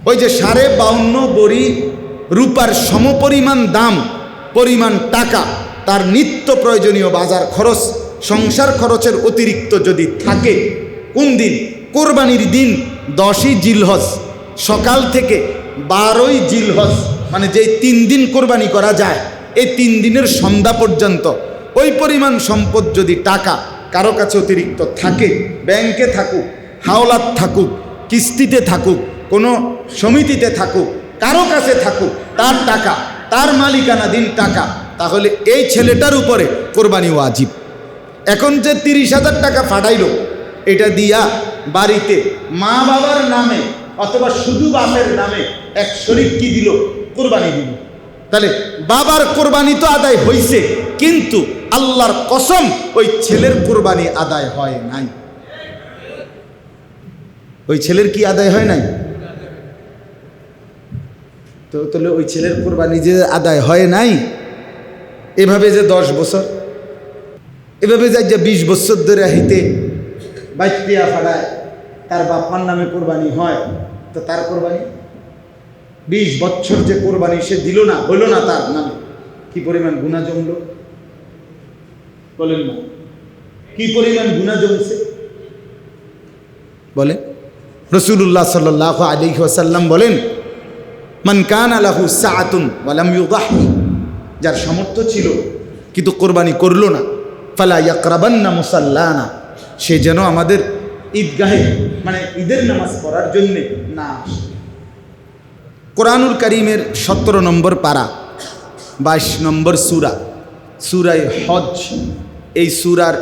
ওই যে 52.5 বড়ি রূপার সমপরিমাণ দাম পরিমাণ টাকা তার নিত্য প্রয়োজনীয় বাজার খরচ সংসার খরচের অতিরিক্ত যদি থাকে, কোন দিন? কোরবানির দিন 10ই জিলহজ সকাল থেকে 12ই জিলহজ, মানে যেই 3 দিন কোরবানি করা যায়, এই 3 দিনের সন্ধ্যা পর্যন্ত ওই পরিমাণ সম্পদ যদি টাকা কারো কাছে অতিরিক্ত থাকে, ব্যাংকে থাকুক, হাওলাত থাকুক, কিস্তিতে থাকুক, কোনো সমিতিতে থাকুক, কারো কাছে থাকুক, তার টাকা, তার মালিকানাধীন টাকা, তাহলে এই ছেলেটার উপরে কোরবানি ওয়াজিব। এখন যে 30,000 টাকা ফাটাইল, এটা দিয়া বাড়িতে মা বাবার নামে অথবা শুধু বাপের নামে এক শরীক কি দিল? কোরবানি দিল। তাহলে বাবার কোরবানি তো আদায় হইছে, কিন্তু আল্লাহর কসম ওই ছেলের কোরবানি আদায় হয় নাই। ওই ছেলের কি আদায় হয় নাই? তো তাহলে ওই ছেলের কোরবানি যে আদায় হয় নাই, এভাবে যে 10 বছর, এভাবে যাই যে 20 বছর ধরে হাইতে বাইতিয়া ফাড়ায় তার বাপ্পার নামে কোরবানি হয়, তো তার কোরবানি 20 বছর যে কোরবানি সে দিল না, হইল না তার নামে, কি পরিমাণ গুনাহ জমল বলেন না? কি পরিমাণ গুনাহ জমছে বলে? রাসূলুল্লাহ সাল্লাল্লাহু আলাইহি ওয়াসাল্লাম বলেন, মান কানা লাহু সাআতুন ওয়া লাম ইউদাহি, যার সামর্থ্য ছিল কিন্তু কোরবানি করলো না, ফালা ইয়াকরাবান্না মুসাল্লানা, সে যেন আমাদের ঈদগাহে মানে ঈদের নামাজ পড়ার জন্য না আসে। কোরআনুল কারীমের 17 নম্বর পারা 22 নম্বর সূরা, সূরায়ে হজ, এই সূরার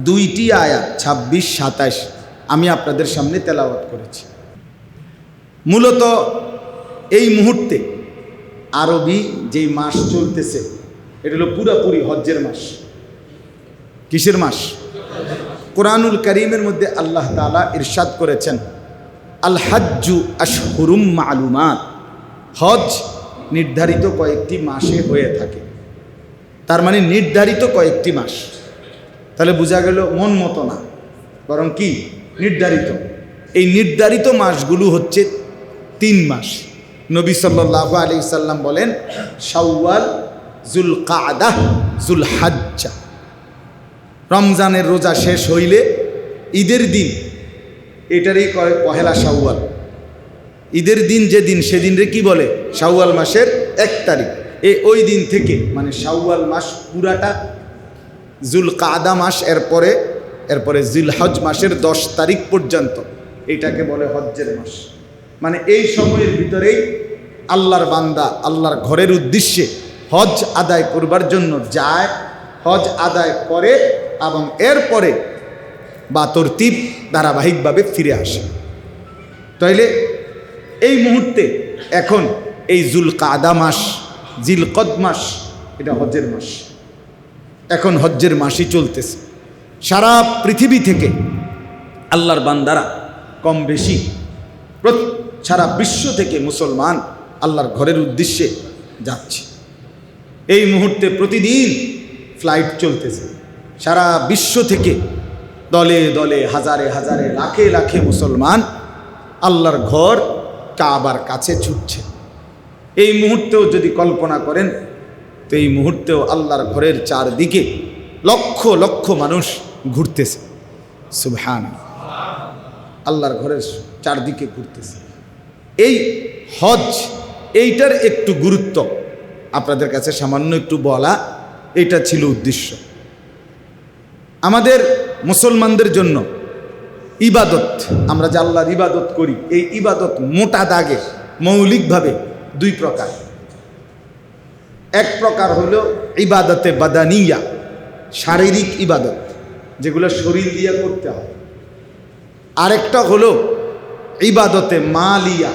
2টি আয়াত 26-27 আমি আপনাদের সামনে তেলাওয়াত করেছি। মূলত এই মুহূর্তে আরবি যেই মাস চলতেছে, এটা হলো পুরাপুরি হজ্জের মাস। কিসের মাস? কোরআনুল কারীমের মধ্যে আল্লাহ তাআলা ইরশাদ করেছেন, আল হাজ্জু আশহুরুম মালুমাত, হজ নির্ধারিত কয়েকটি মাসে হয়ে থাকে। তার মানে নির্ধারিত কয়েকটি মাস। তাহলে বোঝা গেল মন মতো না, বরং কি নির্ধারিত। এই নির্ধারিত মাসগুলো হচ্ছে 3 মাস। নবী সাল্লাল্লাহু আলাইহি সাল্লাম বলেন, শাওয়াল, যুলকাআদাহ, যুলহাজ্জা। রমজানের রোজা শেষ হইলে ঈদের দিন, এটারই কয় পহেলা শাওয়াল। ঈদের দিন যেদিন, সেদিনরে কি বলে? শাওয়াল মাসের 1 তারিখ। ওই দিন থেকে মানে শাওয়াল মাস পুরাটা, যুলকাআদা মাস, এরপরে জিলহজ মাসের 10 তারিখ পর্যন্ত এটাকে বলে হজ্জের মাস। মানে এই সময়ের ভিতরেই আল্লাহর বান্দা আল্লাহর ঘরের উদ্দেশ্যে হজ আদায় করবার জন্য যায়, হজ আদায় করে এবং এরপরে বা তরতিব ধারাবাহিকভাবে ফিরে আসে। তাইলে এই মুহূর্তে এখন এই যুলকাআদা মাস, জিলকদ মাস, এটা হজ্জের মাস। এখন হজ্জের মাসই চলতেছে। সারা পৃথিবী থেকে আল্লাহর বান্দারা কম বেশি সারা বিশ্ব থেকে মুসলমান আল্লাহর ঘরের উদ্দেশ্যে যাচ্ছে। এই মুহূর্তে প্রতিদিন ফ্লাইট চলতেছে। সারা বিশ্ব থেকে দলে দলে, হাজারে হাজারে, লাখে লাখে মুসলমান আল্লাহর ঘর কাবার কাছে ছুটছে। এই মুহূর্তেও যদি কল্পনা করেন, তো এই মুহূর্তেও আল্লাহর ঘরের চারদিকে লক্ষ লক্ষ মানুষ ঘুরতেছে। সুবহানাল্লাহ, আল্লাহর ঘরের চারদিকে ঘুরতেছে। এই হজ, এইটার একটু গুরুত্ব আপনাদের কাছে সামান্য একটু বলা, এটা ছিল উদ্দেশ্য। আমাদের মুসলমানদের জন্য ইবাদত, আমরা যে আল্লাহর ইবাদত করি, এই ইবাদত মোটা দাগে মৌলিকভাবে 2 প্রকার। এক প্রকার হলো ইবাদতে বাদানিয়া, শারীরিক ইবাদত, যেগুলো শরীর দিয়ে করতে হয়। আরেকটা হলো ইবাদতে মালিয়া,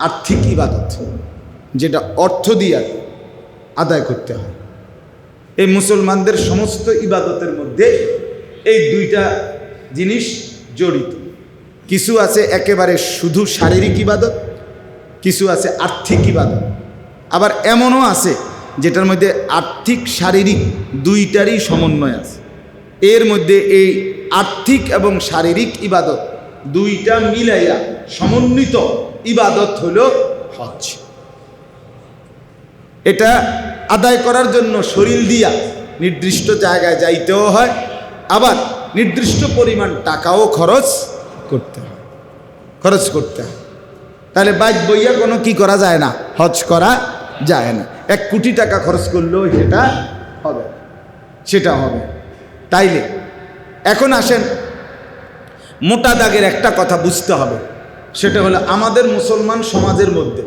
আর্থিক ইবাদত, যেটা অর্থ দিয়ে আদায় করতে হয়। এই মুসলমানদের সমস্ত ইবাদতের মধ্যে এই 2টা জিনিস জড়িত। কিছু আছে একেবারে শুধু শারীরিক ইবাদত, কিছু আছে আর্থিক ইবাদত, আবার এমনও আছে যেটার মধ্যে আর্থিক শারীরিক 2টারই সমন্বয় আছে। এর মধ্যে এই আর্থিক এবং শারীরিক ইবাদত 2টা মিলাইয়া সমন্বিত ইবাদত হলো হজ। এটা আদায় করার জন্য শরীর দিয়া নির্দিষ্ট জায়গায় যাইতেও হয়, আবার নির্দিষ্ট পরিমাণ টাকাও খরচ করতে হয়। তাহলে বাইক বইয়া কোনো কি করা যায় না, হজ করা যায় না। 1 কোটি টাকা খরচ করলেও সেটা হবে। তাইলে এখন আসেন, মোটা দাগের একটা কথা বুঝতে হবে, সেটা হলো আমাদের মুসলমান সমাজের মধ্যে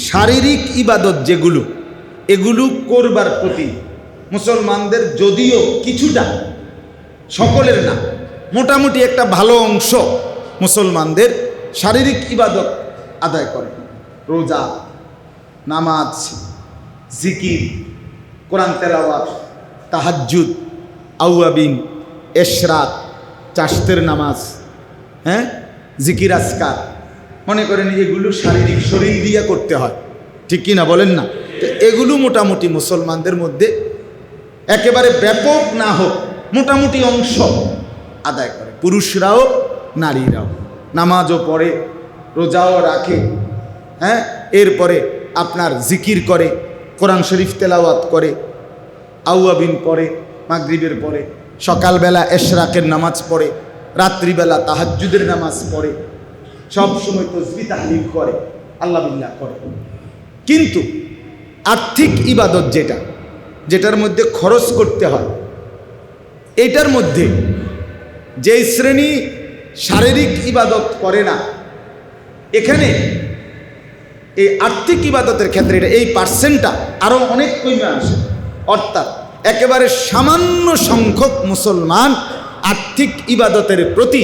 শারীরিক ইবাদত যেগুলো, এগুলো করবার প্রতি মুসলমানদের যদিও কিছুটা, সকলের না, মোটামুটি একটা ভালো অংশ মুসলমানদের শারীরিক ইবাদত আদায় করে। রোজা, নামাজ, জিকির, কোরআন তেলাওয়াত, তাহাজ্জুদ, আউয়াবিন, এশরাক, চাশতের নামাজ, জিকির আজকার, মনে করেন এগুলো শারীরিক শরীর দিয়ে করতে হয়, ঠিক কি না বলেন না? তো এগুলো মোটামুটি মুসলমানদের মধ্যে একেবারে ব্যাপক না হোক, মোটামুটি অংশ আদায় করে, পুরুষরাও নারীরাও। নামাজও পড়ে, রোজাও রাখে, এরপরে আপনার জিকির করে, কোরআন শরীফ তেলাওয়াত করে, আউয়াবিন পড়ে, মাগরিবের পরে, সকালবেলা এশরাকের নামাজ পড়ে, রাত্রিবেলা তাহাজ্জুদের নামাজ পড়ে, সব সময় তাসবিহ তাহলিল করে, আল্লাহ বিল্লাহ করে। কিন্তু আর্থিক ইবাদত যেটার মধ্যে খরচ করতে হয়, এটার মধ্যে যেই শ্রেণী শারীরিক ইবাদত করে না, এখানে এই আর্থিক ইবাদতের ক্ষেত্রে এই পার্সেন্টটা আরও অনেক কমে আসে। অর্থাৎ একেবারে সামান্য সংখ্যক মুসলমান আর্থিক ইবাদতের প্রতি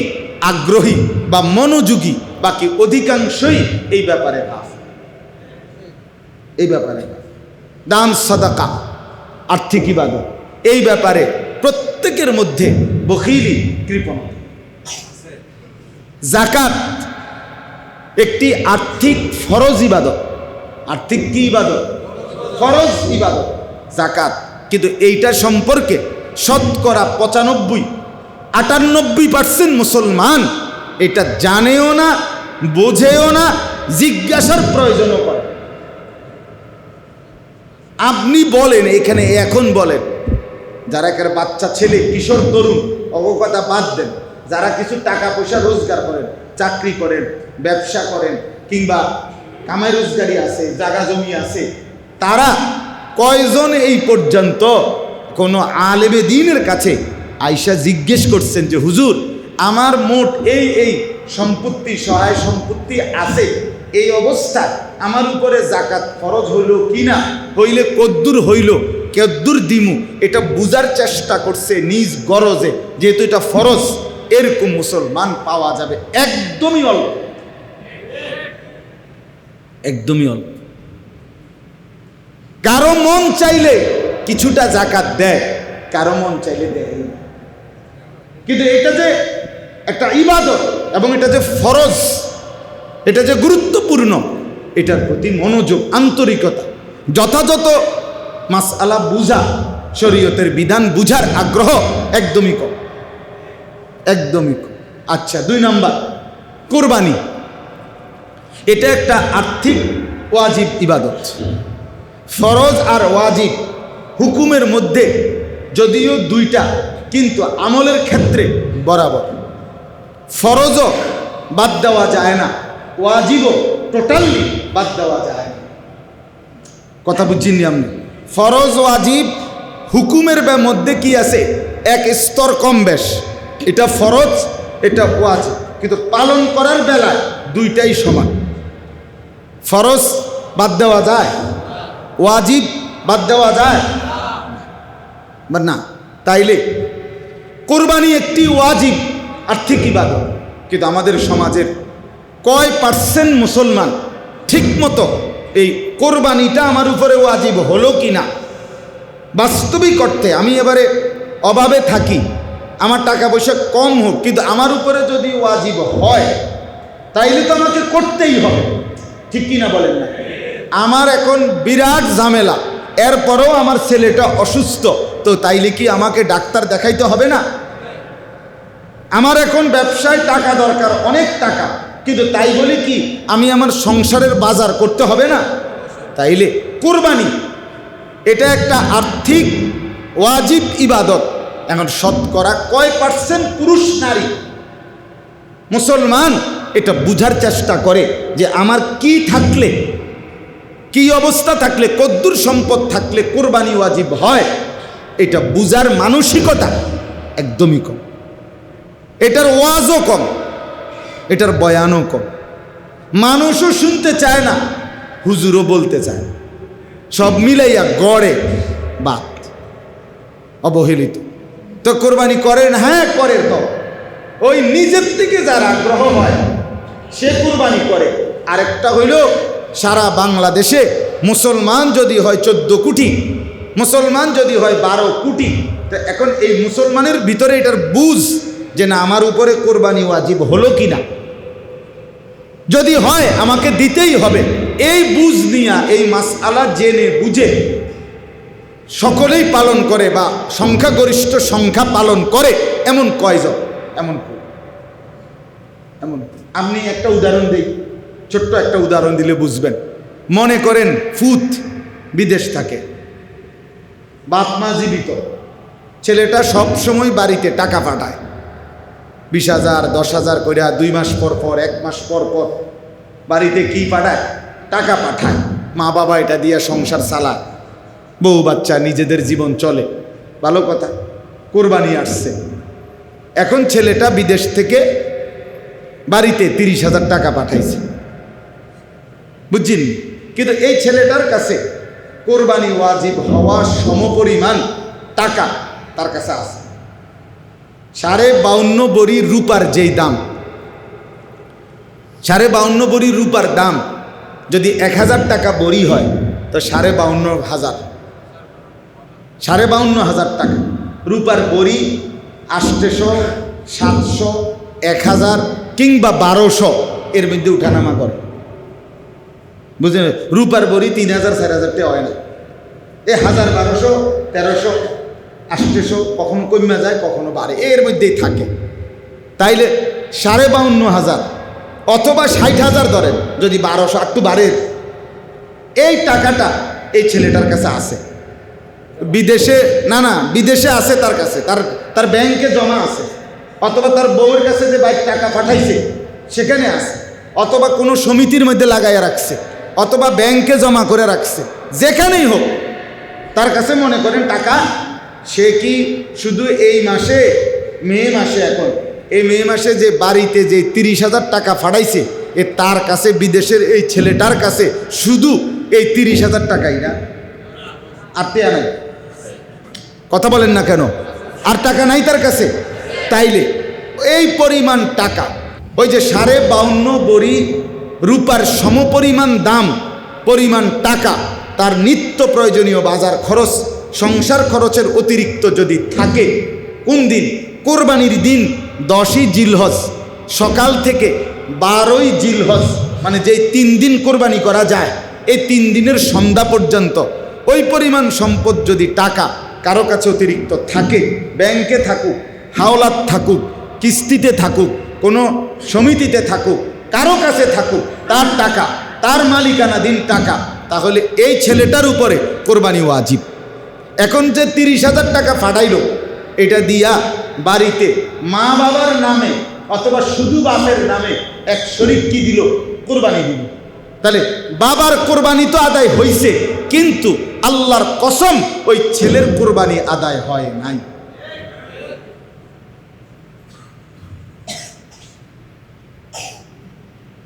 আগ্রহী বা মনোযোগী, বাকি অধিকাংশই এই ব্যাপারে দান, সাদাকা, আর্থিক ইবাদত, এই ব্যাপারে প্রত্যেকের মধ্যে বখিলি, কৃপণতা। যাকাত একটি আর্থিক ফরজ ইবাদত। আর্থিক কি ইবাদত? ফরজ ইবাদত যাকাত। কিন্তু এইটা সম্পর্কে শতকরা 95-98% মুসলমান এটা জানেও না, বোঝেও না, জিজ্ঞাসার প্রয়োজনও করে। আপনি বলেন এখানে, এখন বলেন, যারা এখানে বাচ্চা ছেলে, কিশোর তরুণ, অবকথা বাদ দেন, যারা কিছু টাকা পয়সা রোজগার করেন, চাকরি করেন, ব্যবসা করেন, কিংবা কামাই রোজগারি আছে, জায়গা জমি আছে, তারা কয়জন এই পর্যন্ত কোনো আলেমে দ্বীনের কাছে আইসা জিজ্ঞেস করছেন যে হুজুর, আমার মোট এই সম্পত্তি, সহায় সম্পত্তি আছে, এই অবস্থায় আমার উপরে যাকাত ফরজ হইল কি না, হইলে কদ্দুর হইল, কদ্দুর দিমু, এটা বুঝার চেষ্টা করছে নিজ গরজে, যেহেতু এটা ফরজ। এরকম মুসলমান পাওয়া যাবে একদমই অল্প, একদমই অল্প। কারো মন চাইলে কিছুটা যাকাত দেয়, কারো মন চাইলে দেয় না। কিন্তু এটা যে একটা ইবাদত এবং এটা যে ফরজ, এটা যে গুরুত্বপূর্ণ, এটার প্রতি মনোযোগ, আন্তরিকতা, যথাযথ মাসআলা বুঝা, শরীয়তের বিধান বুঝার আগ্রহ একদমই কম, একদমই কম। আচ্ছা, 2 নাম্বার, কুরবানি। এটা একটা আর্থিক ওয়াজিব ইবাদত। ফরজ আর ওয়াজিব হুকুমের মধ্যে যদিও 2টা, কিন্তু আমলের ক্ষেত্রে বরাবর। ফরজও বাদ দেওয়া যায় না, ওয়াজিবও টোটালি বাদ দেওয়া যায় না। কথা বুঝিনি আপনি? ফরজ ওয়াজিব হুকুমের মধ্যে কি আছে, এক স্তর কম বেশ। এটা ফরজ, এটা ওয়াজিব, কিন্তু পালন করার বেলায় 2টাই সমান। ফরজ বাদ দেওয়া যায়, ওয়াজিব বাদ দেওয়া যায় না। তাইলে কোরবানি একটি ওয়াজিব আর্থিক ইবাদত, কিন্তু আমাদের সমাজের কয় পার্সেন্ট মুসলমান ঠিক মতো এই কোরবানিটা আমার উপরে ওয়াজিব হলো কি না বাস্তবিক অর্থে, আমি এবারে অভাবে থাকি, আমার টাকা পয়সা কম হোক, কিন্তু আমার উপরে যদি ওয়াজিব হয় তাইলে তো আমাকে করতেই হবে, ঠিক কিনা বলেন না? আমার এখন বিরাট ঝামেলা, এরপরেও আমার ছেলেটা অসুস্থ, তো তাইলে কি আমাকে ডাক্তার দেখাইতে হবে না? আমার এখন ব্যবসায় টাকা দরকার, অনেক টাকা, কিন্তু তাই বলে কি আমি আমার সংসারের বাজার করতে হবে না? তাইলে কোরবানি এটা একটা আর্থিক ওয়াজিব ইবাদত। এখন শতকরা কয় পার্সেন্ট পুরুষ নারী মুসলমান এটা বুঝার চেষ্টা করে যে আমার কি থাকলে, কি অবস্থা থাকলে, কদ্দুর সম্পদ থাকলে কোরবানি ওয়াজিব হয়, এটা বুঝার মানসিকতা একদমই কম। এটার ওয়াজও কম, এটার বয়ানও কম। মানুষও শুনতে চায় না, হুজুরও বলতে চায় না, সব মিলাইয়া গড়ে বাদ, অবহেলিত। তো কোরবানি করেন? হ্যাঁ করেন। তো ওই নিজের থেকে যার আগ্রহ হয় সে কোরবানি করে। আরেকটা হইল সারা বাংলাদেশে মুসলমান যদি হয় 14 কোটি, মুসলমান যদি হয় 12 কোটি, তো এখন এই মুসলমানের ভিতরে এটার বুঝ যে না আমার উপরে কোরবানি ওয়াজিব হলো কিনা, যদি হয় আমাকে দিতেই হবে, এই বুঝ নিয়া এই মাসআলা জেনে বুঝে সকলেই পালন করে বা সংখ্যাগরিষ্ঠ সংখ্যা পালন করে এমন কয়জন? এমন আপনি একটা উদাহরণ দিই, ছোট্ট একটা উদাহরণ দিলে বুঝবেন। মনে করেন ফুত বিদেশ থাকে, বাপ মা জীবিত, ছেলেটা সব সময় বাড়িতে টাকা পাঠায়, 20,000 10,000 করে 2 মাস পর পর 1 মাস পর পর বাড়িতে কি পাঠায়? টাকা পাঠায়। মা বাবা এটা দিয়ে সংসার চালায়, বউ বাচ্চা নিজেদের জীবন চলে, ভালো কথা। কোরবানি আসছে, এখন ছেলেটা বিদেশ থেকে বাড়িতে 30,000 টাকা পাঠাইছে, বুঝছেন? কিন্তু এই ছেলেটার কাছে কোরবানি ওয়াজিব হওয়া সমপরিমাণ টাকা তার কাছে আছে। 52.5 বড়ি রূপার যেই দাম, 52.5 বড়ি রূপার দাম যদি 1000 টাকা বড়ি হয় তো 52,500, 52,500 টাকা রূপার বড়ি। 800, 700, 1000 কিংবা 1200 এর মধ্যে উঠানামা করে, বুঝলেন? রূপার বড়ি 3,000 4,000 টাকা হয় না, 1000 1200 1300 800 কখনো কমে যায় কখনো বাড়ে, এর মধ্যেই থাকে। তাইলে 52,500 অথবা 60,000 ধরেন, যদি 1200 একটু বাড়ে, এই টাকাটা এই ছেলেটার কাছে আছে। বিদেশে না বিদেশে আছে, তার কাছে তার ব্যাংকে জমা আছে, অথবা তার বউয়ের কাছে যে বাইক টাকা পাঠাইছে সেখানে আছে, অথবা কোনো সমিতির মধ্যে লাগাইয়া রাখছে, অথবা ব্যাংকে জমা করে রাখছে, যেখানেই হোক তার কাছে মনে করেন টাকা। সে কি শুধু এই মাসে, মে মাসে, এখন এই মে মাসে যে বাড়িতে যে 30,000 টাকা পাঠাইছে, তার কাছে বিদেশের এই ছেলেটার কাছে শুধু এই 30,000 টাকাই না, আর টেয়া নাই। কথা বলেন না কেন? আর টাকা নাই তার কাছে। তাইলে এই পরিমাণ টাকা, ওই যে 52.5 বড়ি রূপার সমপরিমাণ দাম পরিমাণ টাকা, তার নিত্য প্রয়োজনীয় বাজার খরচ, সংসার খরচের অতিরিক্ত যদি থাকে, কোন দিন? কোরবানির দিন 10ই জিলহজ সকাল থেকে 12ই জিলহজ, মানে যেই 3 দিন কোরবানি করা যায়, এই 3 দিনের সন্ধ্যা পর্যন্ত ওই পরিমাণ সম্পদ যদি টাকা কারো কাছে অতিরিক্ত থাকে, ব্যাংকে থাকুক, হাওলাত থাকুক, কিস্তিতে থাকুক, কোনো সমিতিতে থাকুক, কারো কাছে থাকুক, তার টাকা, তার মালিকানাধীন টাকা, তাহলে এই ছেলেটার উপরে কোরবানি ওয়াজিব। এখন যে 30,000 টাকা পাঠাইল, এটা দিয়া বাড়িতে মা বাবার নামে অথবা শুধু বাপের নামে এক শরীক কি দিল? কোরবানি দিল। তাহলে বাবার কোরবানি তো আদায় হইছে, কিন্তু আল্লাহর কসম ওই ছেলের কোরবানি আদায় হয় নাই।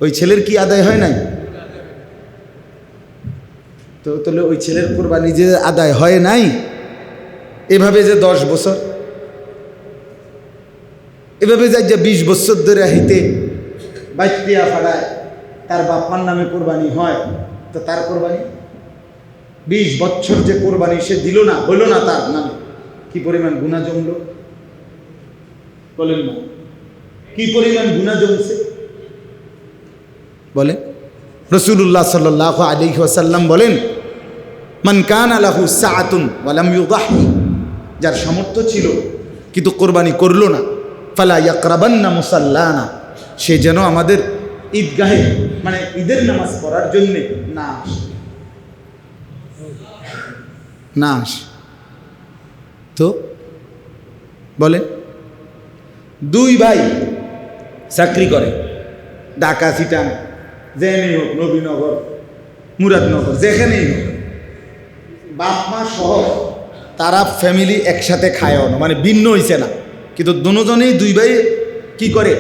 ওই ছেলের কি আদায় হয় নাই? তো তাহলে ওই ছেলের কোরবানি যে আদায় হয় নাই, এভাবে যে 10 বছর, এভাবে যাই যে 20 বছর ধরে হিতে বাইতিয়া ফাড়ায়, তার বাপ্পার নামে কোরবানি হয়, তো তার কোরবানি 20 বছর যে কোরবানি সে দিল না, হইল না, তার নামে কি পরিমাণ গুনাহ জমল বলেন না? কি পরিমাণ গুনাহ জমছে বলে? রাসূলুল্লাহ সাল্লাল্লাহু আলাইহি ওয়াসাল্লাম বলেন, মান কানা লাহু সাআতুন ওয়া লাম ইউদাহি, যার সামর্থ্য ছিল কিন্তু কোরবানি করলো না, ফালা ইয়াকরাবান্না মুসাল্লানা, সে যেন আমাদের ঈদগাহে মানে ঈদের নামাজ পড়ার জন্যে না আসে, না আসে। তো বলেন, দুই ভাই চাকরি করে, ঢাকা, চিটাং, যেখানেই হোক, নবীনগর, মুরাদনগর, যেখানেই হোক, বাপ মা সহ তারা ফ্যামিলি একসাথে খায়ও না, মানে ভিন্ন হইছে না, কিন্তু দুজনেই দুই ভাই কি করে,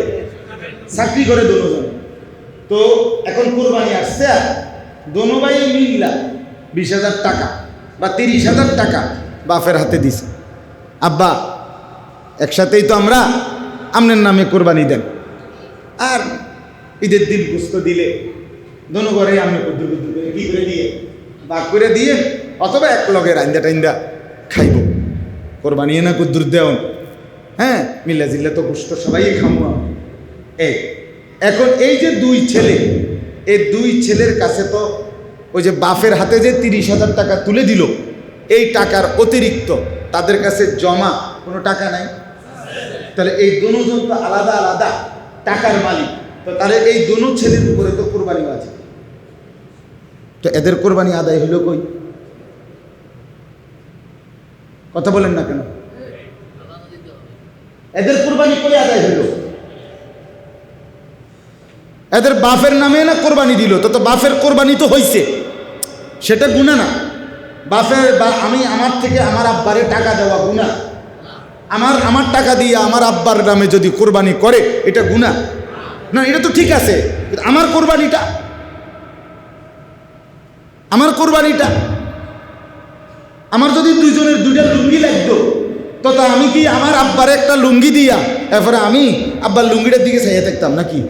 চাকরি করে দুজন। তো এখন কোরবানি আসছে, আর দোনো ভাই মিল্লা 20,000 টাকা বা 30,000 টাকা বাপের হাতে দিছে, আব্বা একসাথেই তো আমরা আমনের নামে কোরবানি দেন, আর ঈদের দিন গোস্ত দিলে দোনো ঘরে আমি কুদ্দুর কুদ্দুর করে কি করে দিয়ে ভাগ করে দিয়ে, অথবা এক লগে রান্দা টাইন্দা খাইব, কোরবানি না কুদ্দুর দেওন, হ্যাঁ মিল্লা জিল্লা তো গোস্ত সবাই খামো। এখন এই যে দুই ছেলে, এই দুই ছেলের কাছে তো ওই যে বাপের হাতে যে 30,000 টাকা তুলে দিল, এই টাকার অতিরিক্ত তাদের কাছে জমা কোনো টাকা নাই। তাহলে এই দুজন তো আলাদা আলাদা টাকার মালিক, তো তাহলে এই দুনো ছেলের উপরে তো কোরবানি আছে, তো এদের কোরবানি আদায় হলো কই? কথা বলেন না কেন? এদের কোরবানি কই আদায় হলো? এদের বাপের নামে না কোরবানি দিল, তো বাপের কোরবানি তো হইছে, সেটা গুনাহ না। বাপের বা আমি আমার থেকে আমার আব্বারে টাকা দেওয়া গুনাহ, আমার টাকা দিয়ে আমার আব্বার নামে যদি কোরবানি করে এটা গুনাহ না? এটা তো ঠিক আছে, আমার কোরবানিটা, আমার কোরবানিটা, আমার যদি দুইজনের দুইটা লুঙ্গি লাগতো, তো তা আমি কি আমার আব্বারে একটা লুঙ্গি দিয়া এরপরে আমি আব্বার লুঙ্গিটার দিকে চাইয়া থাকতাম নাকি?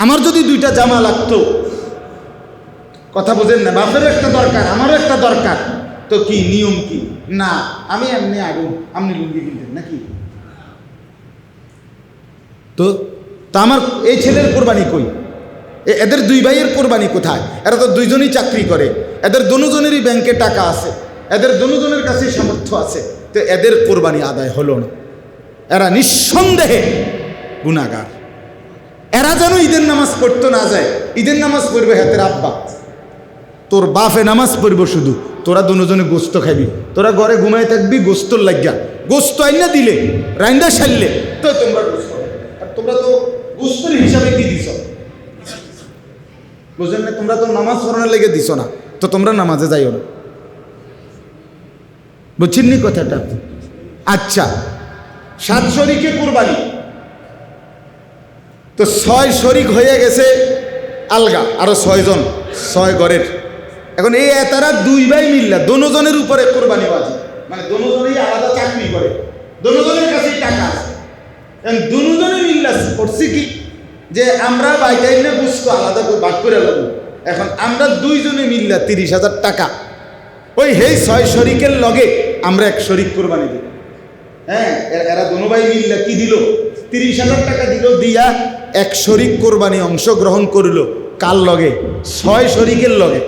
আমার যদি দুইটা জামা লাগতো, কথা বোঝেন না, বাপের একটা দরকার, আমারও একটা দরকার, তো কি নিয়ম কি? না আমি এমনি আগুন আপনি লুঙ্গি কিনতেন নাকি? তো আমার এই ছেলের কোরবানি কই? এদের দুই ভাইয়ের কোরবানি কোথায়? এরা তো দুইজনই চাকরি করে, এদের দুজনেরই ব্যাংকে টাকা আছে, এদের দুজনের কাছেই সামর্থ্য আছে, তো এদের কোরবানি আদায় হলো না। এরা নিঃসন্দেহে গুনাহগার। এরা যেন ঈদের নামাজ পড়তো না যায়, ঈদের নামাজ পড়বে হাতের আব্বা, তোর বাপে নামাজ পড়ব শুধু, তোরা দুজনে গোস্ত খাবি, তোরা ঘরে ঘুমাই থাকবি গোস্তর লাগিয়া, গোস্ত আইনা দিলে রাইন্দা সারলে তো তোমরা গোস্ত, আর তোমরা তো গোস্তর হিসাবে কি দিছ? বুঝলেন না? তোমরা তো নামাজ পড়ানোর লেগে দিছ না, তো তোমরা নামাজে যাইও না। বুঝছেন নি কথাটা? আচ্ছা, 7 শরিকে কোরবানি, তো 6 শরিক হয়ে গেছে আলগা, আরো 6 জন, 6 ঘরের। এখন এই তারা দুই ভাই মিল্লা দুজনের উপরে কোরবানি ওয়াজিব, মানে দুজনেই আলাদা চাকরি করে, দুজনের কাছেই টাকা আছে, এখন দুজনে মিল্লা করছি কি যে আমরা বাইটাই না বুঝতো আলাদা করে ভাগ করে লাগবো। এখন আমরা দুইজনে মিল্লা 30,000 টাকা ওই হেই 6 শরিকের লগে আমরা এক শরিক কোরবানি দিই। হ্যাঁ, এরা দোনো ভাই মিল্লা কি দিল? 30,000 টাকা দিল, দিয়া এক শরিক কোরবানি অংশগ্রহণ করল। কার লগে? 6 শরিকের লগে।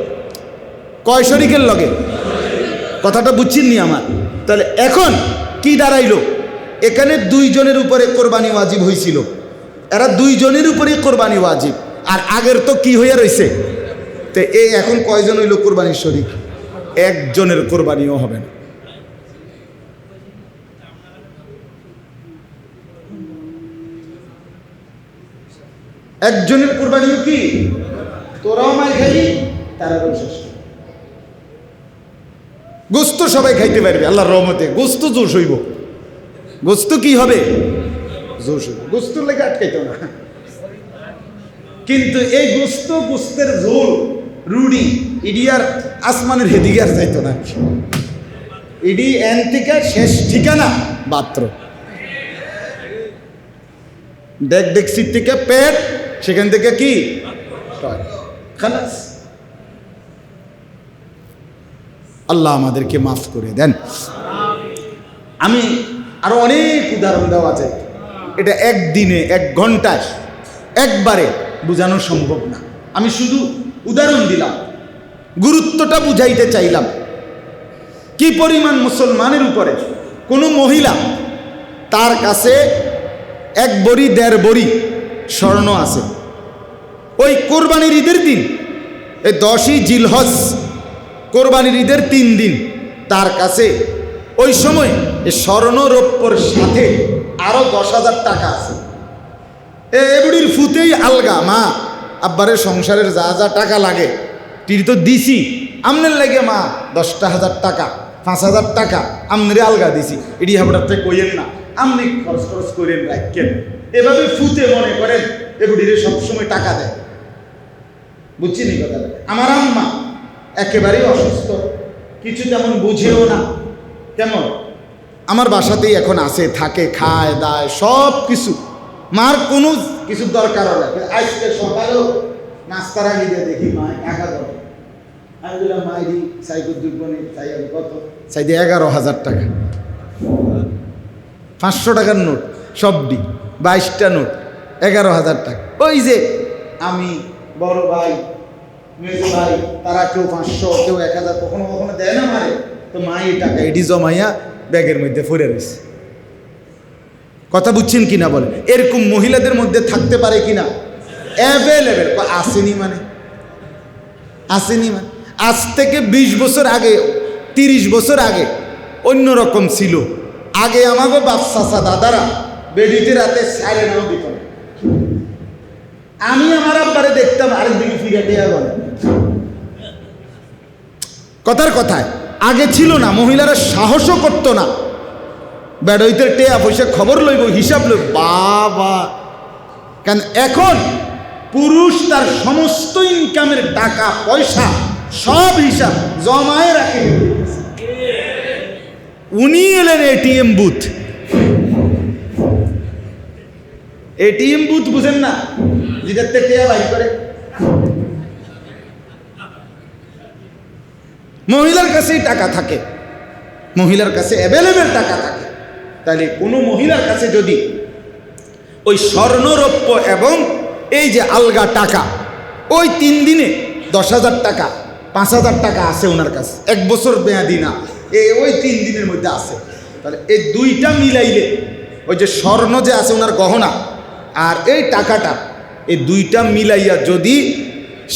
কয় শরিকের লগে? কথাটা বুঝছেননি আমার? তাহলে এখন কি দাঁড়াইলো? এখানে দুইজনের উপরে কোরবানি ওয়াজিব হয়েছিল, এরা দুইজনের উপরে কোরবানি ওয়াজিব, আর আগের তো কি হইয়া রয়েছে? তো এই এখন কয়জন হইল কোরবানির শরিক? একজনের কোরবানিও হবে না। একজনের কোরবানিও কি? তোরাও মার খাই, তারাও শেষ। গোস্ত সবাই খাইতে পারবে আল্লাহর রহমতে, গোস্ত জোশ হইব। গোস্ত কি হবে? জোশ হইব, গোস্তর লেগে আটকাইতো না। কিন্তু এই গোস্তের ঝোল রুডি ইডি আর আসমানের হেদিকে আর যাইতো না, ইডি এন থেকে শেষ ঠিকানা মাত্র ডেকসির থেকে পেট, সেখান থেকে কি খালাস। আল্লাহ আমাদেরকে মাফ করে দেন। আমি আরো অনেক উদাহরণ দেওয়া যায়, এটা একদিনে 1 ঘন্টায় একবারে বোঝানো সম্ভব না। আমি শুধু উদাহরণ দিলাম, গুরুত্বটা বুঝাইতে চাইলাম। কি পরিমাণ মুসলমানের উপরে কোনো মহিলা তার কাছে 1 বড়ি 1.5 বড়ি স্বর্ণ আছে। ওই কোরবানির ঈদের দিন, এই 10ই জিলহজ কোরবানির ঈদের 3 দিন, তার কাছে ওই সময় এই স্বর্ণ রৌপ্যর সাথে আরো 10,000 টাকা আছে। বুড়ির ফুতেই আলগা, মা আব্বারের সংসারের যা যা টাকা লাগে টির তো দিছি, আমনের লাগে মা 10,000 টাকা 5,000 টাকা আমনের আলগা দিছি, এটি হাবড়াতে কইেন না, আমনি খরচ করেন রাখেন। এভাবে ফুতে মনে করেন এ বুড়িরে সবসময় টাকা দেয়। বুঝছি নি কথা? আমার আম্মা একেবারেই অসুস্থ, কিছু তেমন বুঝেও না, কেমন আমার বাসাতেই এখন আসে, থাকে, খায় দায় সব কিছু, মার কোনো কিছু দরকারও না। আজকে সকালেও নাস্তার আগে দিয়ে দেখি মা টাকা দেবে, আমি বললাম মাইরি সাইকেল দুর্বনে চাই, আমি কত চাই দিয়ে 11,000 টাকা, 500 টাকার নোট সবডি, 22টা নোট, 11,000 টাকা। ওই যে আমি বড় ভাই মেজো ভাই তারা কেউ 500 কেউ 1,000 কখনো কখনো দেয় না মারে, তো মা এই টাকা এটি জমাইয়া ব্যাগের মধ্যে ফেলে রয়েছে। কথা বুঝছেন কিনা বলে? এরকম মহিলাদের মধ্যে থাকতে পারে কিনা? অ্যাভেলেবেল। আসেনি মানে আসেনি মানে আজ থেকে 20 বছর আগে 30 বছর আগে অন্যরকম ছিল। আগে আমাকে বাপ চাচা দাদারা বেডিতে রাতে সাইরে নাও দিত না। আমি আমার আব্বারে দেখতাম আরেকদিকে ফিরে দেওয়া বলে। কথার কথায় আগে ছিল না, মহিলারা সাহসও করতো না, বেড়ইতে টেয়া পয়সা খবর লইব, হিসাব লইব, বাবা। কেন এখন পুরুষ তার সমস্ত ইনকামের টাকা পয়সা সব হিসাব জমায়ে রাখে। উনি এলেন এটিএম বুথ। এটিএম বুথ বুঝেন না, যেটাতে টেয়া বাইর করে। মহিলার কাছেই টাকা থাকে, মহিলার কাছে অ্যাভেলেবেল টাকা থাকে। তাহলে কোনো মহিলার কাছে যদি ওই স্বর্ণরৌপ্য এবং এই যে আলগা টাকা ওই 3 দিনে 10,000 টাকা 5,000 টাকা আছে ওনার কাছে, 1 বছর মেয়াদি না, ওই 3 দিনের মধ্যে আছে, তাহলে এই দুইটা মিলাইলে ওই যে স্বর্ণ যে আছে ওনার গহনা আর এই টাকাটা, এই দুইটা মিলাইয়া যদি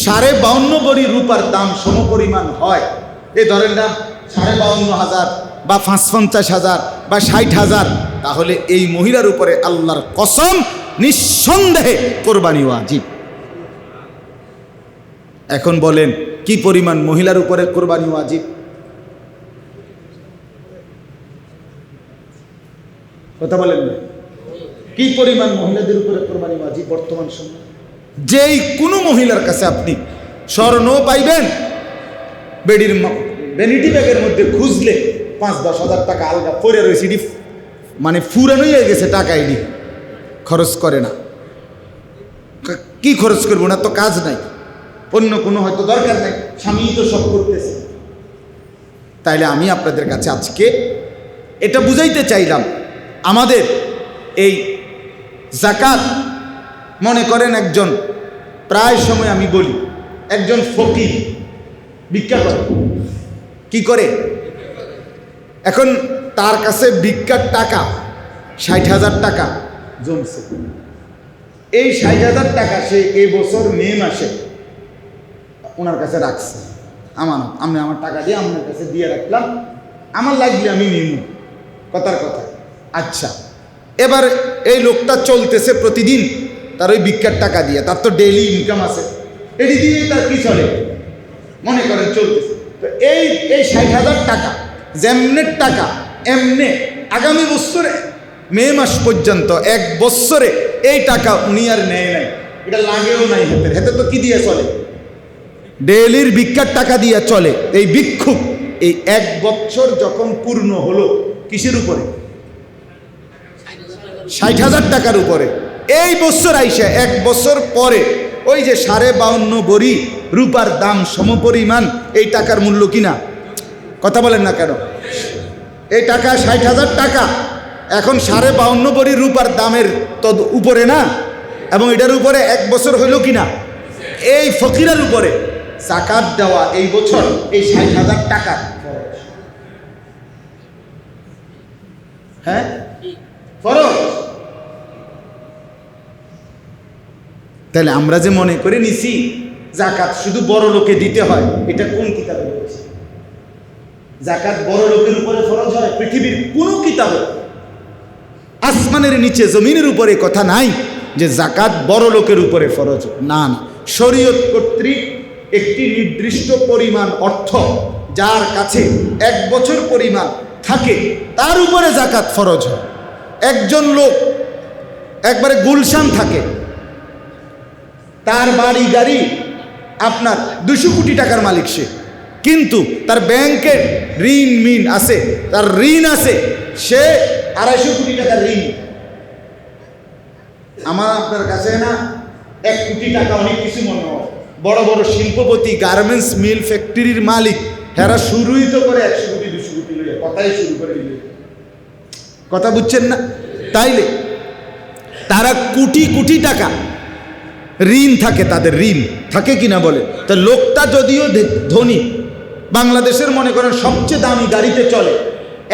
52.5 বড়ি রূপার দাম সমপরিমাণ হয়, এই ধরেন না 52,500 বা 55,000 বা 60,000, তাহলে এই মহিলার উপরে আল্লাহর কসম নিঃসন্দেহে কোরবানি ওয়াজিব। এখন বলেন কি পরিমাণ মহিলার উপরে কোরবানি ওয়াজিব? কথা বলেন না, কি পরিমাণ মহিলাদের উপরে কোরবানি ওয়াজিব বর্তমান সময়? যেই কোনো মহিলার কাছে আপনি স্বর্ণ পাইবেন, বেডির ভ্যানিটি ব্যাগের মধ্যে খুঁজলে 5-10 হাজার টাকা আলগা পড়ে রয়েছে, এটি মানে ফুরানোই হয়ে গেছে, টাকা এটি খরচ করে না। কি খরচ করবো না? তো কাজ নাই, অন্য কোনো হয়তো দরকার নাই, স্বামী তো সব করতেছে। তাইলে আমি আপনাদের কাছে আজকে এটা বুঝাইতে চাইলাম, আমাদের এই যাকাত, মনে করেন একজন, প্রায় সময় আমি বলি, একজন ফকির ভিক্ষা করে। কি করে? এখন তার কাছে ভিক্ষার টাকা 60,000 টাকা জমছে। এই 60,000 টাকা সে এই বছর মে মাসে ওনার কাছে রাখছে, আমানত। আমি আমার টাকা দিয়ে আপনার কাছে দিয়ে রাখলাম, আমার লাগলে আমি নিব, কথার কথা। আচ্ছা, এবার এই লোকটা চলতেছে প্রতিদিন তার ওই ভিক্ষার টাকা দিয়ে, তার তো ডেইলি ইনকাম আছে, এটি দিয়েই তার কি চলে, মনে করেন চলতেছে। তো এই 60,000 টাকা যেমনের টাকা এমনে আগামী বছরে মে মাস পর্যন্ত 1 বছরে এই টাকা উনি আর নেয় নাই, এটা লাগেও নাই হাতে। হাতে তো কি দিয়ে চলে? ডেইলির ভিক্ষার টাকা দিয়ে চলে। এই ভিক্ষুক এই 1 বছর যখন পূর্ণ হলো, কিসের উপরে? 60,000 টাকার উপরে। এই বছর আইসা 1 বছর পরে ওই যে 52.5 বড়ি রূপার দাম সমপরিমাণ এই টাকার মূল্য কিনা? কথা বলেন না কেন? এই টাকা 60,000 টাকা, এখন 52.5 বড়ি রূপার দামের তদ উপরে না, এবং এটার উপরে 1 বছর হইল কিনা? এই ফকিরের উপরে যাকাত দেওয়া এই বছর এই 60,000 টাকা। হ্যাঁ, ফরজ। তাহলে আমরা যে মনে করে নিছি জাকাত শুধু বড় লোকে দিতে হয়, এটা কোন কিতাবে বলেছে? জাকাত বড় লোকের উপরে ফরজ হয় পৃথিবীর কোন কিতাবে, আসমানের নিচে জমিনের উপরে কথা নাই যে জাকাত বড় লোকের উপরে ফরজ। না না, শরীয়ত কর্তৃক একটি নির্দিষ্ট পরিমাণ অর্থ যার কাছে 1 বছর পরিমাণ থাকে তার উপরে জাকাত ফরজ হয়। একজন লোক একবারে গুলশান থাকে, তার বাড়ি গাড়ি আপনার 200 কোটি টাকার মালিক সে, কিন্তু তার ব্যাংকের ঋণ মিন আছে, তার ঋণ আছে, সে 250 কোটি টাকার ঋণ। আমার আপনার কাছে না 1 কোটি টাকা অনেক কিছু মনে হয়। বড় বড় শিল্পপতি, গার্মেন্টস মিল, ফ্যাক্টরির মালিক, হেরা শুরুই তো করে 100 কোটি 200 কোটি লইয়া কথাই শুরু করে দিলে, কথা বুঝছেন না? তাইলে তারা কোটি কোটি টাকা ঋণ থাকে, তাদের ঋণ থাকে কিনা বলে। তা লোকটা যদিও ধনী, বাংলাদেশের মনে করেন সবচেয়ে দামি গাড়িতে চলে,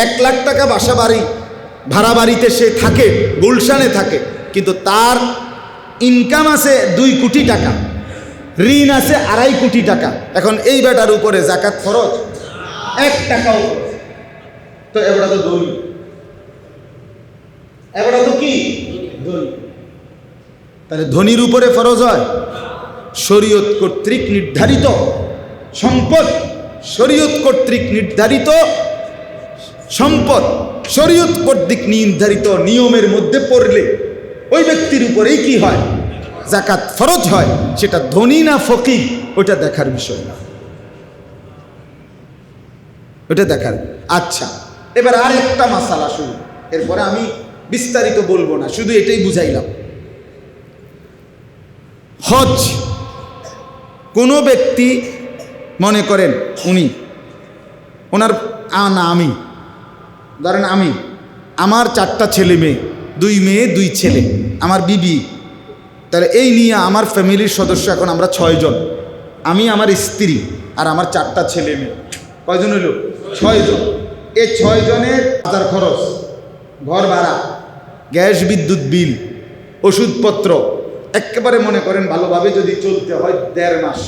1 লাখ টাকা বাসা বাড়ি ভাড়া বাড়িতে সে থাকে, গুলশানে থাকে, কিন্তু তার ইনকাম আছে 2 কোটি টাকা, ঋণ আছে 2.5 কোটি টাকা। এখন এই বেটার উপরে জাকাত ফরজ 1 টাকাও ফরজ। তো এবারে তো ধনী, এবারে তো কি ধনী, তাহলে ধনীর উপরে ফরজ হয়। শরীয়ত কর্তৃক নির্ধারিত সম্পদ, শরীয়ত কর্তৃক নির্ধারিত সম্পদ, শরীয়ত কর্তৃক নির্ধারিত নিয়মের মধ্যে পড়লে ওই ব্যক্তির উপরেই কি হয়? জাকাত ফরজ হয়। সেটা ধনী না ফকির ওটা দেখার বিষয় না, ওটা দেখার। আচ্ছা, এবার আর একটা মাসালা শুরু, এরপরে আমি বিস্তারিত বলবো না, শুধু এটাই বুঝাইলাম। হজ, কোনো ব্যক্তি মনে করেন ওনার না, আমি ধরেন আমার 4টা ছেলে মেয়ে, 2 মেয়ে 2 ছেলে, আমার বিবি, তাহলে এই নিয়ে আমার ফ্যামিলির সদস্য এখন আমরা 6 জন, আমি, আমার স্ত্রী আর আমার 4টা ছেলে মেয়ে। কয়জন হইল? 6 জন। এই 6 জনের বাজার খরচ, ঘর ভাড়া, গ্যাস বিদ্যুৎ বিল, ওষুধপত্র, একেবারে মনে করেন ভালোভাবে যদি চলতে হয় 1.5 মাস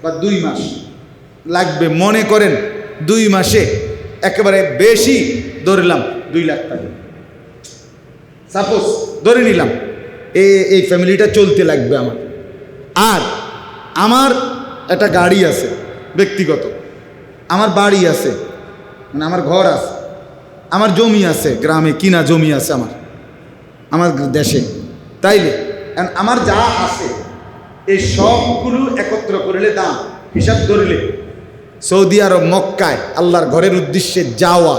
বা 2 মাস লাগবে। মনে করেন 2 মাসে একেবারে বেশি ধরলাম 2 লাখ টাকা, সাপোজ ধরে নিলাম এই ফ্যামিলিটা চলতে লাগবে আমার। আর আমার একটা গাড়ি আছে ব্যক্তিগত, আমার বাড়ি আছে, মানে আমার ঘর আছে, আমার জমি আছে, গ্রামে কিনা জমি আছে আমার দেশে। তাইলে আমার যা আছে এই সবগুলো একত্র করলে দাম হিসাব ধরলে সৌদি আরব মক্কায় আল্লাহর ঘরের উদ্দেশ্যে যাওয়া,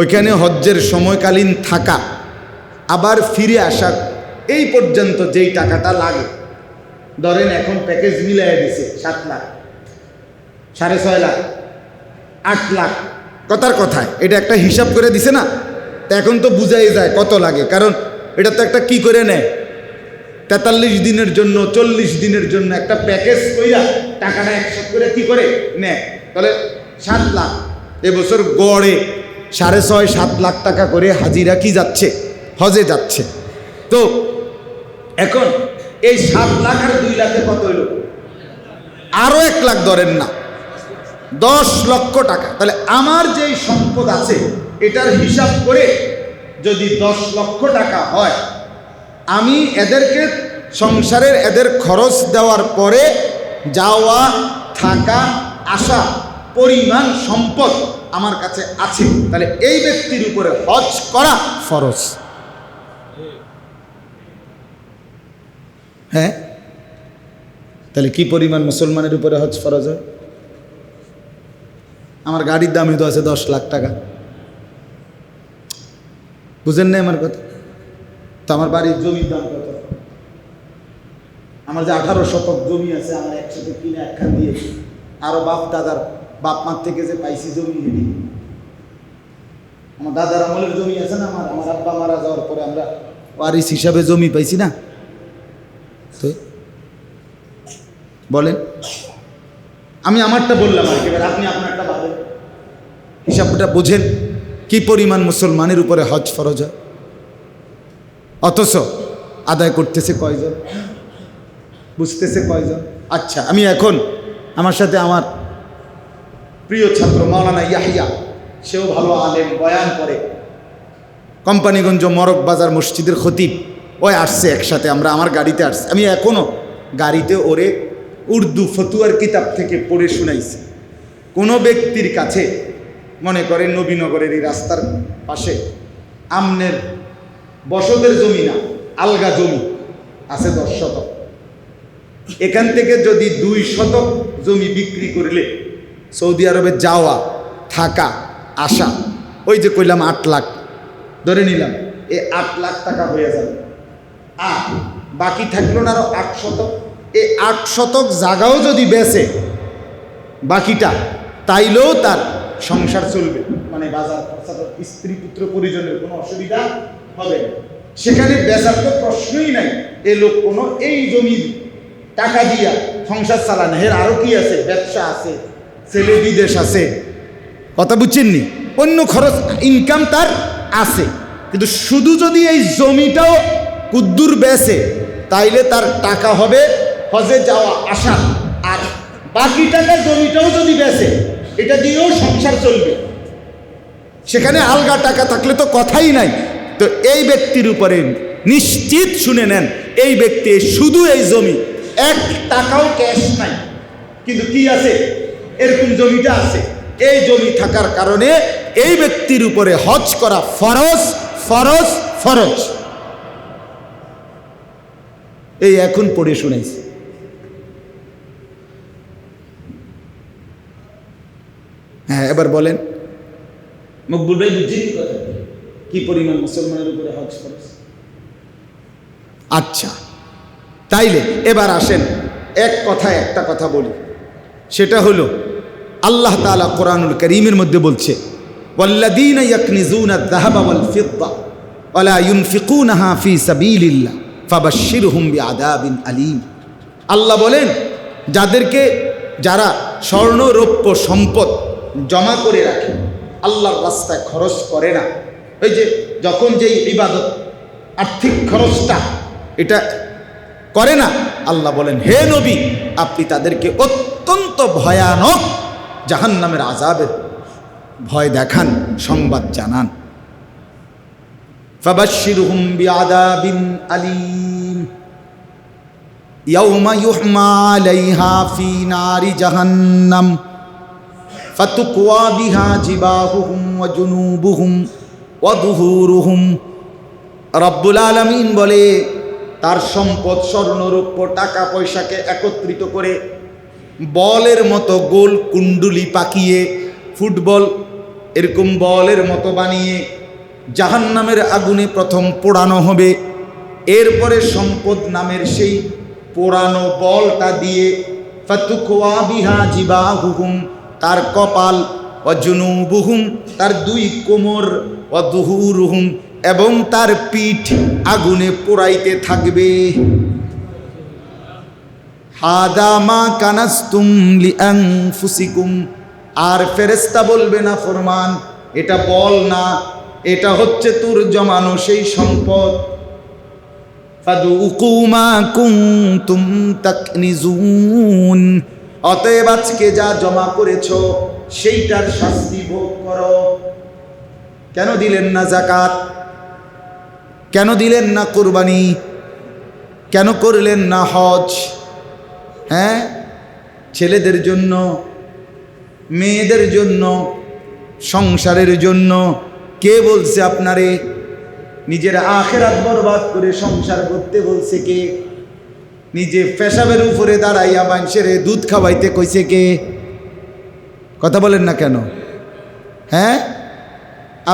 ওইখানে হজ্জের সময়কালীন থাকা, আবার ফিরে আসা, এই পর্যন্ত যেই টাকাটা লাগে, ধরেন এখন প্যাকেজ মিলাই দিছে 7 লাখ, 6.5 লাখ, 8 লাখ, কথার কথায় এটা একটা হিসাব করে দিছে না। তা এখন তো বুঝাই যায় কত লাগে, কারণ এটা তো একটা কি করে নেয়, 43 দিনের জন্য 40 দিনের জন্য একটা প্যাকেজ কইরা টাকাটা একসাথে করে কি করে নেয়। তাহলে 7 লাখ, এবছর গড়ে 6.5-7 লাখ টাকা করে হাজিরা কি যাচ্ছে, হজে যাচ্ছে। তো এখন এই 7 লাখ আর 2 লাখে কত হইল? আরো 1 লাখ ধরেন না, 10 লক্ষ টাকা। তাহলে আমার যেই সম্পদ আছে এটার হিসাব করে যদি 10 লক্ষ টাকা হয়, আমি এদেরকে সংসারের এদের খরচ দেওয়ার পরে যাওয়া থাকা আসা পরিমাণ সম্পদ আমার কাছে আছে, তাহলে এই ব্যক্তির উপরে হজ করা ফরজ। হ্যাঁ, তাহলে কি পরিমাণ মুসলমানের উপরে হজ ফরজ হয়? আমার গাড়ির দামই তো আছে 10 লাখ টাকা, বুঝেন না আমার কথা? তো আমার বাড়ির জমির দাম কত? আমার যে 18 শতক জমি আছে, আমার একসাথে কিনে একখান দিয়েছি, আরো বাপ দাদার বাপ মার থেকে যে পাইছি জমি, আমার দাদার আমলের জমি আছে না, আমার আব্বা মারা যাওয়ার পরে আমরা ওয়ারিস হিসাবে জমি পাইছি না। তো বলেন, আমি আমারটা বললাম আর কি, এবার আপনি আপনারটা ভাবেন, হিসাবটা বোঝেন কি পরিমাণ মুসলমানের উপরে হজ ফরজ হয়, অথচ আদায় করতেছে কয়জন? বুঝতেছে কয়জন? আচ্ছা, আমি এখন আমার সাথে আমার প্রিয় ছাত্র মাওলানা ইয়াহিয়া, সেও ভালো আলেম, বয়ান করে, কোম্পানিগঞ্জ মরক বাজার মসজিদের খতিব, ওই আসছে একসাথে, আমরা আমার গাড়িতে আসছি। আমি এখনও গাড়িতে ওরে উর্দু ফতুয়ার কিতাব থেকে পড়ে শুনাইছি। কোনো ব্যক্তির কাছে, মনে করেন নবীনগরের এই রাস্তার পাশে আমনের বসতের জমি না, আলগা জমি আছে 10 শতক, এখান থেকে যদি 2 শতক জমি বিক্রি করলে সৌদি আরবে যাওয়া, থাকা, আসা, ওই যে কইলাম 8 লাখ ধরে নিলাম, এই 8 লাখ টাকা হয়ে যাবে। আর বাকি থাকলো না আরো 8 শতক। এই 8 শতক জায়গাও যদি বেচে বাকিটা, তাইলেও তার সংসার চলবে, মানে বাজার খরচা, স্ত্রী পুত্র পরিজনের কোনো অসুবিধা হবে না। সেখানে বেচার তো প্রশ্নই নাই। এ লোক কোনো এই জমি টাকা দিয়া সংসার চালানো, এর আরও কি আছে, ব্যবসা আছে, ছেলে বিদেশ আছে, কথা বুঝছেননি, অন্য খরচ ইনকাম তার আছে। কিন্তু শুধু যদি এই জমিটাও কুদ্দুর বেচে, তাইলে তার টাকা হবে হজে যাওয়া আসা, আর বাকি টাকা জমিটাও যদি বেচে, এটা দিয়েও সংসার চলবে। সেখানে আলগা টাকা থাকলে তো কথাই নাই। তো এই ব্যক্তির উপরে নিশ্চিত শুনে নেন, এই ব্যক্তি শুধু এই জমি, 1 টাকাও ক্যাশ নাই, কিন্তু কি আছে, এরকম জমিটা আছে। এই জমি থাকার কারণে এই ব্যক্তির উপরে হজ করা ফরজ, ফরজ, ফরজ। এই এখন পড়ে শুনেছি। হ্যাঁ, এবার বলেন মকবুল ভাই, বুঝছেন কথা, কি পরিমাণ মুসলমানের উপরে হজ ফরজ? আচ্ছা, তাইলে এবার আসেন এক কথায় একটা কথা বলি, সেটা হলো আল্লাহ তাআলা কোরআনুল কারীমের মধ্যে বলছে, ওয়াল্লাযীনা ইয়াকনিজুনা আয-যাহাবা ওয়াল ফিদ্দা ওয়া লা ইউনফিকুনাহা ফী সাবিলিল্লাহ ফাবাশশিরহুম বিআযাবিন আলীম। আল্লাহ বলেন, যারা স্বর্ণ রৌপ্য সম্পদ জমা করে রাখে, আল্লাহর রাস্তায় খরচ করে না, ওই যে যখন যেই ইবাদত, আর্থিক খরচটা এটা করে না, আল্লাহ বলেন, হে নবী, আপনি তাদেরকে অত্যন্ত ভয়ানক জাহান্নামের আযাবের ভয় দেখান, সংবাদ জানান। ফাবাশশিরহুম বিআযাবিন আলীম ইয়াওমা ইউহমা আলাইহা ফী নারি জাহান্নাম ফাতুকওয়া বিহা জিবাহুহুম ওয়া জুনুবুহুম ওয়া যুহুরুহুম। রব্বুল আলামিন বলে, তার সম্পদ স্বর্ণরৌপ্য টাকা পয়সাকে একত্রিত করে বলের মতো গোল কুণ্ডুলি পাকিয়ে, ফুটবল এরকম বলের মতো বানিয়ে জাহান্নামের আগুনে প্রথম পোড়ানো হবে। এরপরে সম্পদ নামের সেই পোড়ানো বলটা দিয়ে ফাতুকওয়া বিহা জিবাহুহুম, তার কপাল, ওয়া জুনুবুহুম, তার 2 কোমর, ওয়া যুহুরুহুম, এবং তার পিঠ আগুনে পোড়াইতে থাকবে। হাদা মা কানাস্তুম লিআনফুসিকুম। আর ফেরেশতা বলবে না ফরমান, এটা বল না, এটা হচ্ছে তোর জমানো সেই সম্পদ। ফাদুকু মা কুনতুম তাকনিজুন। অতএব আজকে যা জমা করেছো সেইটার শাস্তি ভোগ করো। কেন দিলেন না যাকাত? কেন দিলেন না কুরবানি? কেন করলেন না হজ? হ্যাঁ, ছেলেদের জন্য, মেয়েদের জন্য, সংসারের জন্য। কে বলছে আপনারে নিজের আখিরাত বরবাদ করে সংসার করতে বলছে? কে? নিজে পেশাবের উপরে দাঁড়াইয়া মানুষের দুধ খাওয়াইতে কইছে কে? কথা বলেন না কেন? হ্যাঁ,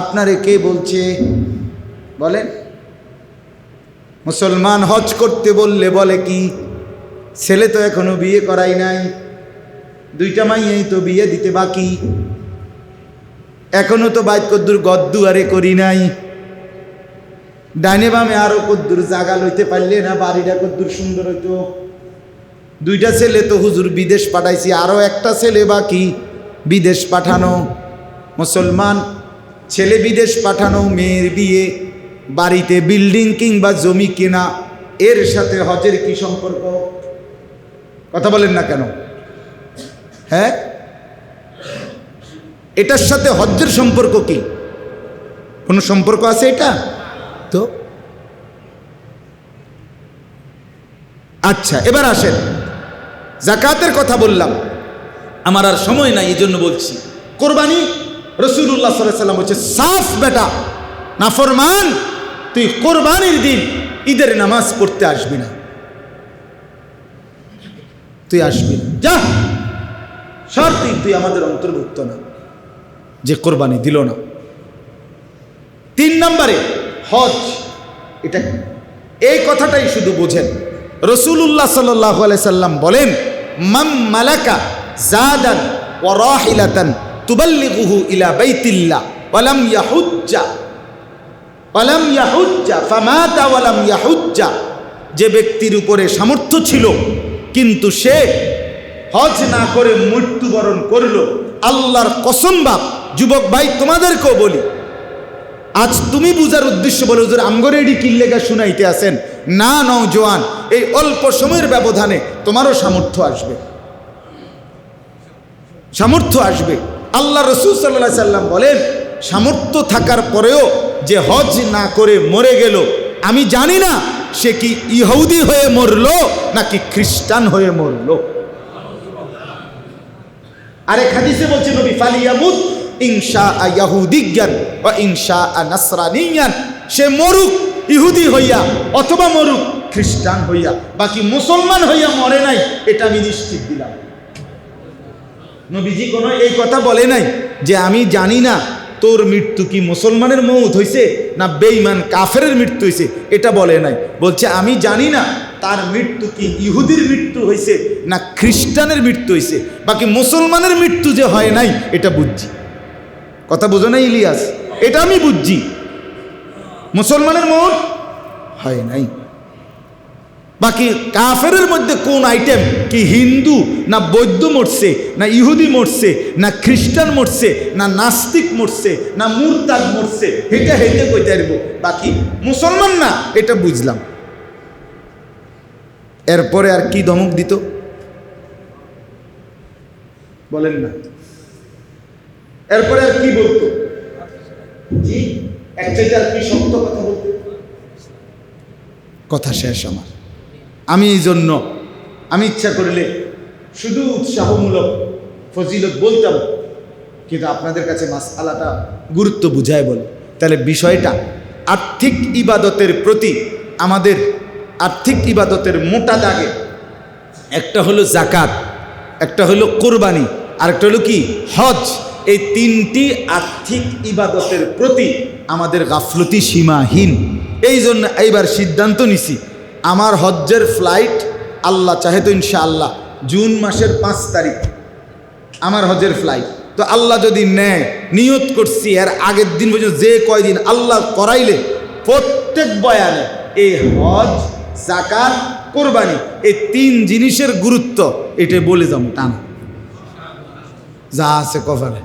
আপনারে কে বলছে বলেন? মুসলমান হজ করতে বললে বলে কি, ছেলে তো এখনো বিয়ে করাই নাই, 2টা মাইয়াই তো বিয়ে দিতে বাকি, এখনো তো বাইত কদ্দুর গদ্দুয়ারে করি নাই, ডাইনে বামে আরো কদ্দুর জাগা লইতে পারলে না, বাড়িটা কদ্দুর সুন্দর হইতো, 2টা ছেলে তো হুজুর বিদেশ পাঠাইছি, আরো একটা ছেলে বাকি বিদেশ পাঠানো। মুসলমান ছেলে বিদেশ পাঠানো, মেয়ের বিয়ে, বাড়িতে বিল্ডিং কিংবা জমি কেনা, এর সাথে হজের কি সম্পর্ক? কথা বলেন না কেন? হ্যাঁ, এটার সাথে হজ্জের সম্পর্ক কি? কোনো সম্পর্ক আছে এটা? তো আচ্ছা, এবার আসেন, যাকাতের কথা বললাম, আমার আর সময় নাই, এই জন্য বলছি। কোরবানি, রাসূলুল্লাহ সাল্লাল্লাহু আলাইহি সাল্লাম বলছে, সাফ বেটা নাফরমান, তুই কোরবানির দিন ঈদের নামাজ পড়তে আসবি না, তুই আসবি না, যা, শর্ত তুই আমাদের অন্তর্ভুক্ত না, যে কোরবানি দিল না। 3 নম্বরে হজ, এটা এই কথাটাই শুধু বোঝেন। রাসূলুল্লাহ সাল্লাল্লাহু আলাইহি সাল্লাম বলেন, মান মালাকা জাদান ওয়া রাহিলাতান তুবাল্লিগুহু ইলা বাইতিল্লাহ ওয়া লাম ইয়াহুজ্জা ফামাতা ওয়া লাম ইয়াহুজ্জা, যে ব্যক্তির উপরে সামর্থ্য ছিল কিন্তু সে হজ না করে মৃত্যুবরণ করলো, আল্লাহর কসম বাপ, যুবক ভাই তোমাদেরকেও বলি, আজ তুমি বুঝার উদ্দেশ্য বলে হুজুর আমগরে এডি কিল্লেগা শুনাইতে আছেন না, নওজোয়ান, এই অল্প সময়ের ব্যবধানে তোমারও সামর্থ্য আসবে, সামর্থ্য আসবে। আল্লাহ রাসূল সাল্লাল্লাহু আলাইহি সাল্লাম বলেন, সামর্থ্য থাকার পরেও যে হজ না করে মরে গেল, আমি জানি না সে কি ইহুদি হয়ে মরলো নাকি খ্রিস্টান হয়ে মরলো। আরেক হাদিসে বলছে নবী, ফালিয়ামুত ইনশাআ ইয়াহুদিয়ান ওয়া ইনশাআ নাসরানিয়ান, সে মরুক ইহুদি হইয়া অথবা মরুক খ্রিস্টান হইয়া, বাকি মুসলমান হইয়া মরে নাই, এটা আমি নিশ্চিত দিলাম। নবীজি কোনো এই কথা বলে নাই যে আমি জানি না তোর মৃত্যু কি মুসলমানের মৌত হইছে না বেঈমান কাফেরের মৃত্যু হইছে, এটা বলে নাই। বলছে আমি জানি না তার মৃত্যু কি ইহুদির মৃত্যু হইছে না খ্রিস্টানের মৃত্যু হইছে, বাকি মুসলমানের মৃত্যু যে হয় নাই এটা বুঝছি। কথা বোঝো না ইলিয়াস? এটা আমি বুঝছি, মুসলমানের মৌত হয় নাই। বাকি কাফেরের মধ্যে কোন আইটেম, কি হিন্দু না বৌদ্ধ মরছে না ইহুদি মরছে না খ্রিস্টান মরছে না নাস্তিক মরছে না মুরতাদ মরছে, এটা হেঁটে কইতে পারবো, বাকি মুসলমান না এটা বুঝলাম। এরপরে আর কি ধমক দিত বলেন না? এরপরে আর কি বলতো? জি, একটা আর কি সত্য কথা বলতো? কথা শেষ আমার। আমি এই জন্য আমি ইচ্ছা করলে শুধু উৎসাহমূলক ফজিলত বলতাম, কিন্তু আপনাদের কাছে মাসআলাটা গুরুত্ব বুঝায় বল। তাহলে বিষয়টা আর্থিক ইবাদতের প্রতি আমাদের আর্থিক ইবাদতের মোটা দাগে একটা হলো যাকাত, একটা হলো কোরবানি, আর একটা হলো কি হজ। এই 3টি আর্থিক ইবাদতের প্রতি আমাদের গাফলতি সীমাহীন। এই জন্য এইবার সিদ্ধান্ত নিছি, আমার হজ্জের ফ্লাইট আল্লাহ চাহে তো ইনশাআল্লাহ জুন মাসের 5 তারিখ আমার হজ্জের ফ্লাইট। তো আল্লাহ যদি নেয়, নিয়ত করছি এর আগের দিন পর্যন্ত যে কয়দিন আল্লাহ করাইলে প্রত্যেক বয়ানে এই হজ, যাকাত, কোরবানি এই 3 জিনিসের গুরুত্ব এটা বলে যাবো টানা, যা আছে কপালে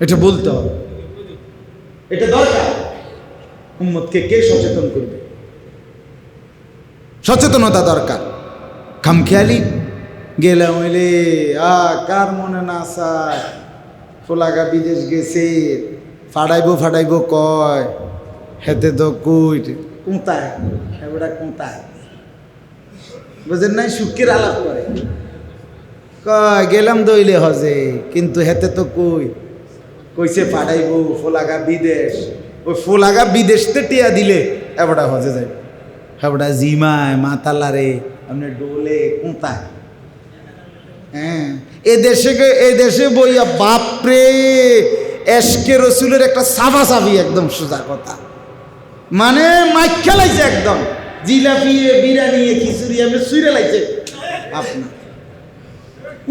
এটা বলতে হবে, এটা দরকার। উম্মতকে কে সচেতন করবে? সচেতনতা দরকার। খামখেয়ালি গেলাম হইলে কার মনে না চায় ফোলাগা বিদেশ গেছে, ফাটাইবো কয়, হেতে তো কুইট কোঁতায় এবারে কোঁতায়, বুঝেন নাই? সুখের আলাপ করে কয় গেলাম দইলে হজে, কিন্তু হেতে তো কইছে ফাটাইবো ফোলাগা বিদেশ। ওই ফোলাগা বিদেশতে টিয়া দিলে এবারটা হজে যাবে, এবারটা জিমায় মাতালারে আপনি ডোলে কোঁতায়। হ্যাঁ, এ দেশে বইয়া বাপরে এশকে রসুলের একটা সাফাসাফি, একদম সোজা কথা, মানে মাইক খেলাইছে একদম, জিলাপি বিরিয়ানি খিচুড়ি আপনি সুইরে লাইছে আপনার,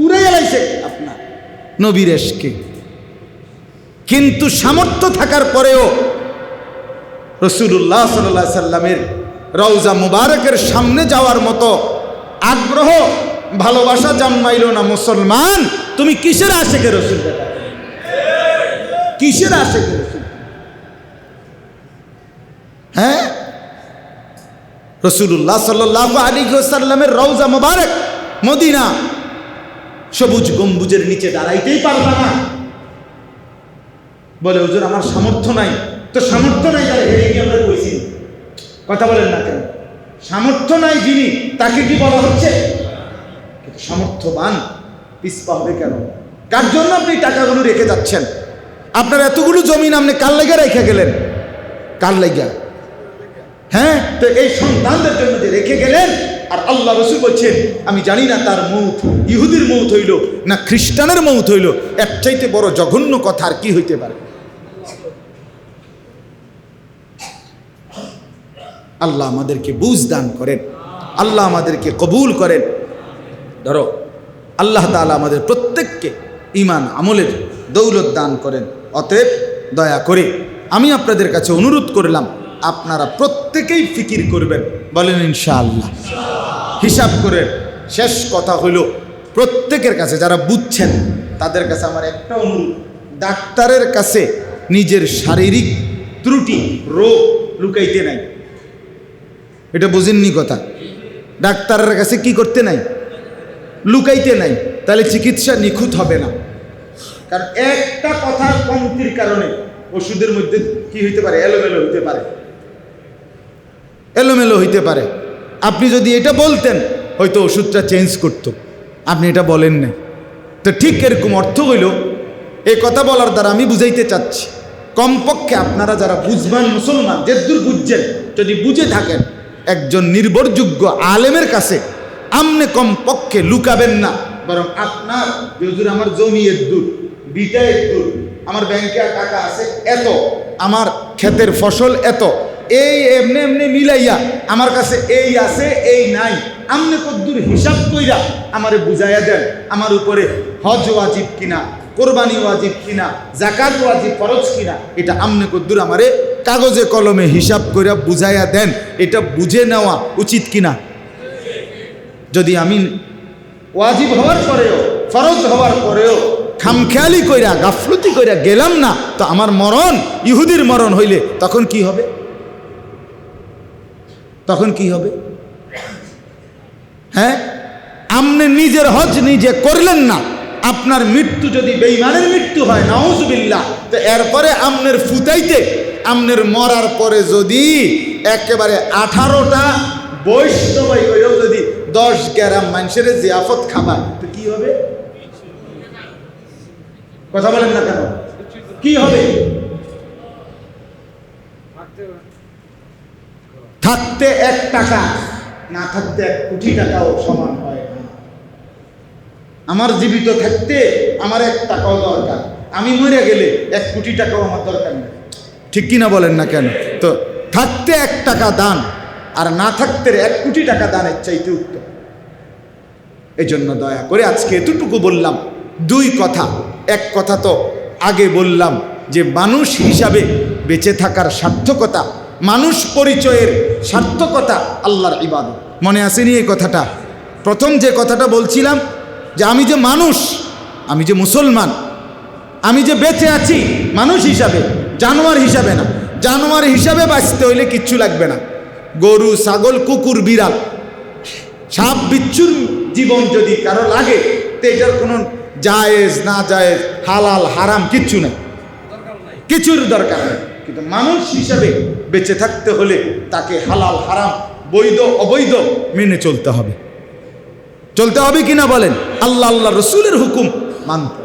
উড়ে লাইছে আপনার নবীর এশকে। কিন্তু সামর্থ্য থাকার পরেও রাসূলুল্লাহ সাল্লাল্লাহু আলাইহি সাল্লামের রওজা মুবারকের সামনে যাওয়ার মতো আগ্রহ ভালোবাসা জন্মাইল না। মুসলমান তুমি কিসের আশিকে রাসূল? কিসের আশিকে রাসূল? হ্যাঁ, রাসূলুল্লাহ সাল্লাল্লাহু আলাইহি ওয়াসাল্লামের রওজা মোবারক মদিনা, সবুজ গম্বুজের নিচে দাঁড়াইতেই পারবা না। বলে হুজুর আমার সামর্থ্য নাই। তো সামর্থ্য নাই তাহলে হেরে কি আমরা কইছি? কথা বলেন না কেন? সামর্থ্য নাই যিনি, তাকে কি বলা হচ্ছে? কিন্তু সামর্থ্যবান পিছপা হবে কেন? কার জন্য আপনি টাকাগুলো রেখে যাচ্ছেন? আপনার এতগুলো জমিন আপনি কার লাগা রেখে গেলেন? কার লাগা? হ্যাঁ, তো এই সন্তানদের জন্য যে রেখে গেলেন, আর আল্লাহ রাসূল বলছেন আমি জানি না তার মৌত ইহুদির মৌত হইল না খ্রিস্টানের মৌত হইল, এর চাইতে বড় জঘন্য কথা আর কি হইতে পারে? আল্লাহ আমাদেরকে বুঝ দান করেন, আল্লাহ আমাদেরকে কবুল করেন। ধরো আল্লাহ তাআলা আমাদের প্রত্যেককে ঈমান আমলের দৌলত দান করেন। অতএব দয়া করে আমি আপনাদের কাছে অনুরোধ করলাম, আপনারা প্রত্যেকেই ফিকির করবেন, বলেন ইনশাআল্লাহ। হিসাব করে শেষ কথা হইল, প্রত্যেকের কাছে যারা বুঝছেন তাদের কাছে আমার একটা অনুরোধ, ডাক্তারের কাছে নিজের শারীরিক ত্রুটি রোগ লুকাইতে নাই। এটা বুঝেননি কথা? ডাক্তারের কাছে কি করতে নাই? লুকাইতে নাই। তাহলে চিকিৎসা নিখুঁত হবে না। কারণ একটা কথার কমতির কারণে ওষুধের মধ্যে কি হইতে পারে? এলোমেলো হইতে পারে, এলোমেলো হইতে পারে। আপনি যদি এটা বলতেন হয়তো ওষুধটা চেঞ্জ করত, আপনি এটা বলেন না। তো ঠিক এরকম অর্থ হইল, এই কথা বলার দ্বারা আমি বুঝাইতে চাচ্ছি, কমপক্ষে আপনারা যারা বুঝবেন মুসলমান, যেদূর বুঝছেন, যদি বুঝে থাকেন একজন নির্ভরযোগ্য আলেমের কাছে আমনে কমপক্ষে লুকাবেন না, বরং আপনার হুজুর আমার জমি এর দূর, বিটা এর দূর, আমার ব্যাংকে টাকা আছে এত, আমার ক্ষেতের ফসল এত, এই এমনি এমনি মিলাইয়া আমার কাছে এই আছে এই নাই, আমনে কদ্দুর হিসাব কইরা আমারে বুঝাইয়া দেন আমার উপরে হজ ওয়াজিব কিনা, কোরবানি ওয়াজিব কিনা, যাকাত ওয়াজিব ফরজ কিনা, এটা আমনে কদ্দুর আমারে কাগজে কলমে হিসাব কইরা বুঝাইয়া দেন। এটা বুঝে নেওয়া উচিত কিনা? যদি আমি ওয়াজিব হওয়ার পরেও ফরজ হওয়ার পরেও খামখেয়ালি কইরা গাফলতি কইরা গেলাম না, তো আমার মরণ ইহুদির মরণ হইলে তখন কি হবে? তখন কি হবে? হ্যাঁ, আপনি নিজের হজ নিজে করলেন না, আপনার মৃত্যু যদি বেঈমানের মৃত্যু হয় নাউজুবিল্লাহ, তো এরপরে আমনের ফুতাইতে আমনের মরার পরে যদি একেবারে 18টা বৈষ্ণবাই কইরাও যদি 10 গ্রাম মানুষের জিয়াফত খাবার, তো কি হবে? কথা বলেন না কেন? কি হবে? থাকতে 1 টাকা, না থাকতে 1 কোটি টাকাও সমান হয় না। আমার জীবিত থাকতে আমার 1 টাকাও দরকার, আমি মরে গেলে 1 কোটি টাকাও আমার দরকার নেই। ঠিক কিনা বলেন না কেন? তো থাকতে 1 টাকা দান আর না থাকতে 1 কোটি টাকা দানের চাইতে উত্তম। এই জন্য দয়া করে আজকে এতটুকু বললাম, 2 কথা। এক কথা তো আগে বললাম যে মানুষ হিসাবে বেঁচে থাকার সার্থকতা, মানুষ পরিচয়ের সার্থকতা আল্লাহর ইবাদত। মনে আসেনি এই কথাটা? প্রথম যে কথাটা বলছিলাম যে আমি যে মানুষ, আমি যে মুসলমান, আমি যে বেঁচে আছি মানুষ হিসাবে, জানোয়ার হিসাবে না। জানোয়ার হিসাবে বাঁচতে হইলে কিচ্ছু লাগবে না। গরু, ছাগল, কুকুর, বিড়াল, সাপ বিচ্ছুর জীবন যদি কারো লাগে, তো এটার কোনো জায়েজ না জায়েজ, হালাল হারাম কিচ্ছু নেই, কিছুর দরকার নেই। কিন্তু মানুষ হিসাবে বেঁচে থাকতে হলে তাকে হালাল হারাম, বৈধ অবৈধ মেনে চলতে হবে। চলতে হবে কিনা বলেন? আল্লাহ আল্লাহ রসুলের হুকুম মানতে।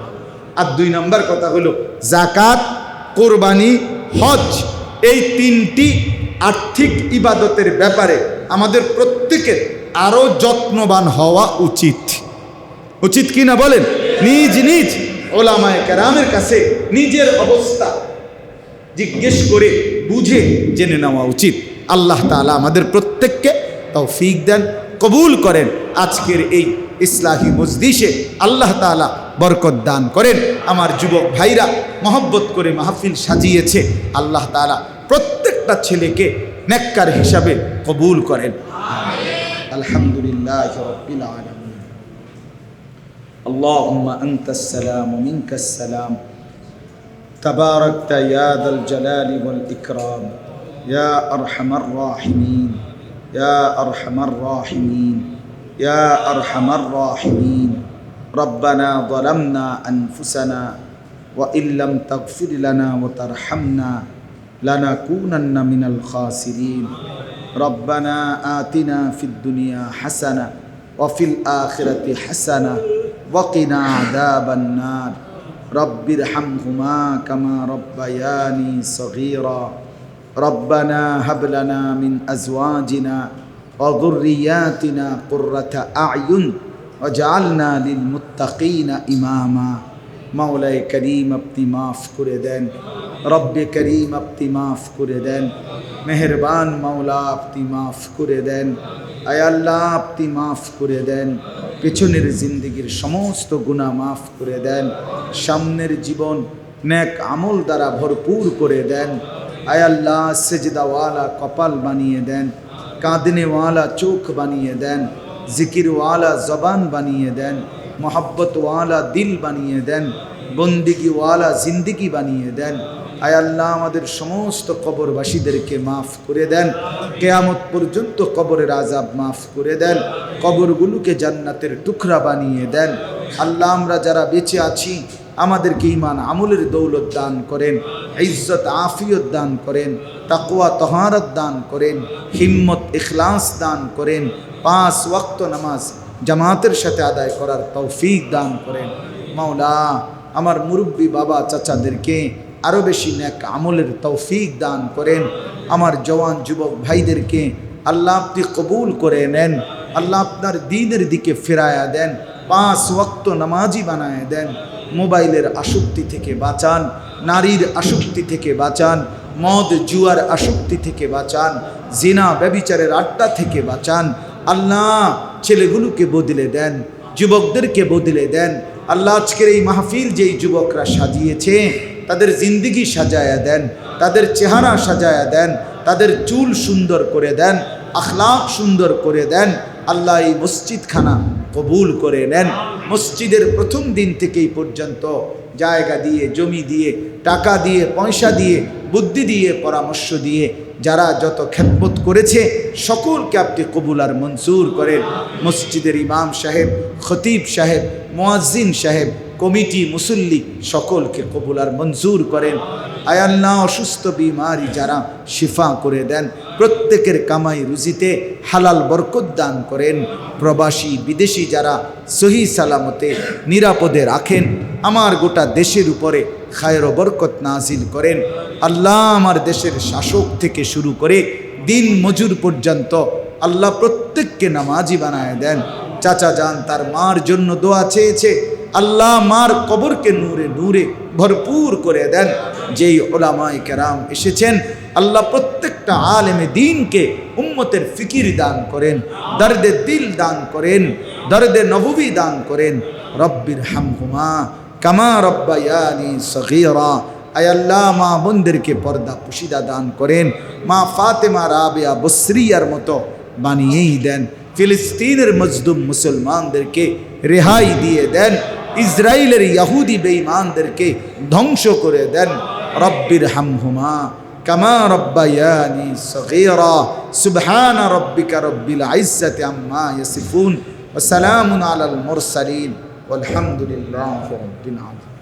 আর 2 নম্বর কথা হলো যাকাত, কোরবানি, হজ, এই 3টি আর্থিক ইবাদতের ব্যাপারে আমাদের প্রত্যেকের আরো যত্নবান হওয়া উচিত। উচিত কিনা বলেন? নিজ নিজ ওলামায়ে কেরামের কাছে নিজের অবস্থা জিজ্ঞেস করে বুঝে জেনে নেওয়া উচিত। আল্লাহ তাআলা আমাদের প্রত্যেককে তৌফিক দেন, কবুল করেন। আজকের এই ইসলাহি মজলিসে আল্লাহ তাআলা বরকত দান করেন। আমার যুবক ভাইরা মহব্বত করে মাহফিল সাজিয়েছে, আল্লাহ তাআলা প্রত্যেকটা ছেলেকে নেককার হিসাবে কবুল করেন। আলহামদুলিল্লাহ রাব্বিল আলামিন। আল্লাহুম্মা আনতাস সালাম ওয়া মিনকাস সালাম, তাবারাকতা ইয়া যাল জালালি ওয়াল ইকরাম ইয়া আরহামার রাহিমিন। ইয়া আরহামার রাহিমিন ইয়া আরহামার রাহিমিন রব্বানা যালামনা আনফুসানা ওয়া ইল্লাম তাগফির লানা ওয়া তারহামনা লানাকুনান্না মিনাল খাসিরিন রব্বানা আতিনা ফিদ দুনিয়া হাসানা ওয়া ফিল আখিরাতি হাসানা ওয়া কিনা আযাবান নার রব্বিরহামহুমা কামা রব্বায়ানি সগীরা রব্বানা হাব লানা মিন আজওয়াজিনা ওয়া যুররিয়াতিনা কুররাতা আ'য়ুন ওয়াজআলনা লিল মুত্তাকিনা ইমামা। মাওলায়ে করিম আপনি মাফ করে দেন, রব্বে করিম আপনি মাফ করে দেন, মেহেরবান মাওলা আপনি মাফ করে দেন, আয় আল্লাহ আপনি মাফ করে দেন, পেছনের জিন্দগির সমস্ত গুনাহ মাফ করে দেন, সামনের জীবন নেক আমল দ্বারা ভরপুর করে দেন, আয় আল্লাহ সেজদাওয়ালা কপাল বানিয়ে দেন, কাঁদনেওয়ালা চোখ বানিয়ে দেন, জিকিরওয়ালা জবান বানিয়ে দেন, মোহাব্বতওয়ালা দিল বানিয়ে দেন, বন্দিগিওয়ালা জিন্দিগি বানিয়ে দেন। আয় আল্লাহ আমাদের সমস্ত কবরবাসীদেরকে মাফ করে দেন, কিয়ামত পর্যন্ত কবরের আযাব মাফ করে দেন, কবরগুলোকে জান্নাতের টুকরা বানিয়ে দেন। আল্লাহ আমরা যারা বেঁচে আছি আমাদেরকে ঈমান আমলের দৌলত দান করেন, ইজ্জত আফিয়ত দান করেন, তাকওয়া তহারত দান করেন, হিম্মত ইখলাস দান করেন, 5 ওয়াক্ত নামাজ জামাতের সাথে আদায় করার তৌফিক দান করেন। মাওলা আমার মুরব্বী বাবা চাচাদেরকে আরও বেশি নেক আমলের তৌফিক দান করেন। আমার জওয়ান যুবক ভাইদেরকে আল্লাহ আপনি কবুল করে নেন, আল্লাহ আপনার দ্বীনের দিকে ফেরায়া দেন, 5 ওয়াক্ত নামাজি বানায় দেন, মোবাইলের আসক্তি থেকে বাঁচান, নারীর আসক্তি থেকে বাঁচান, মদ জুয়ার আসক্তি থেকে বাঁচান, জিনা ব্যভিচারের আড্ডা থেকে বাঁচান। আল্লাহ ছেলেগুলোকে বদলে দেন, যুবকদেরকে বদলে দেন। আল্লাহ আজকের এই মাহফিল যেই যুবকরা সাজিয়েছে তাদের জিন্দিগি সাজায়া দেন, তাদের চেহারা সাজায়া দেন, তাদের চুল সুন্দর করে দেন, আখলাক সুন্দর করে দেন। আল্লাহ এই মসজিদখানা কবুল করে নেন। মসজিদের প্রথম দিন থেকেই পর্যন্ত জায়গা দিয়ে, জমি দিয়ে, টাকা দিয়ে, পয়সা দিয়ে, বুদ্ধি দিয়ে, পরামর্শ দিয়ে যারা যত খেদমত করেছে সকলকে আপনি কবুল আর মঞ্জুর করেন। মসজিদের ইমাম সাহেব, খতিব সাহেব, মুয়াজ্জিন সাহেব, কমিটি, মুসল্লি সকলকে কবুল আর মঞ্জুর করেন। আয় আল্লাহ অসুস্থ বিমারি যারা শিফা করে দেন, প্রত্যেকের কামাই রুজিতে হালাল বরকত দান করেন। প্রবাসী বিদেশি যারা সহি সালামতে নিরাপদে রাখেন, আমার গোটা দেশের উপরে খায়র বরকত নাজিল করেন। আল্লাহ আমার দেশের শাসক থেকে শুরু করে দিন মজুর পর্যন্ত আল্লাহ প্রত্যেককে নামাজি বানায় দেন। চাচা যান তার মার জন্য দোয়া চেয়েছে, আল্লাহ মার কবরকে নূরে নূরে ভরপুর করে দেন। যেই উলামায়ে কেরাম এসেছেন আল্লাহ প্রত্যেকটা আলেমে দ্বীনকে উম্মতের ফিকির দান করেন, দর্দে দিল দান করেন, দর্দে নববী দান করেন। রব্বিরহামহুমা কামা রব্বায়ানি সগীরা। আয় আল্লাহ মা বোনদেরকে পর্দা পুশিদা দান করেন, মা ফাতেমা রাবেয়া বসরিয়ার মতো বানিয়েই দেন। ফিলিস্তিনের মজলুম মুসলমানদেরকে রেহাই দিয়ে দেন, ইসরায়েলের ইহুদি বেঈমানদেরকে ধ্বংস করে দেন। রব্বিরহামহুমা কামা রব্বায়ানি সগীরা। সুবহানা রব্বিকা রব্বিল ইজ্জাতি আম্মা ইয়াসিফুন ওয়া সালামুন আলাল মুরসালিন ওয়ালহামদুলিল্লাহি রাব্বিল আলামিন।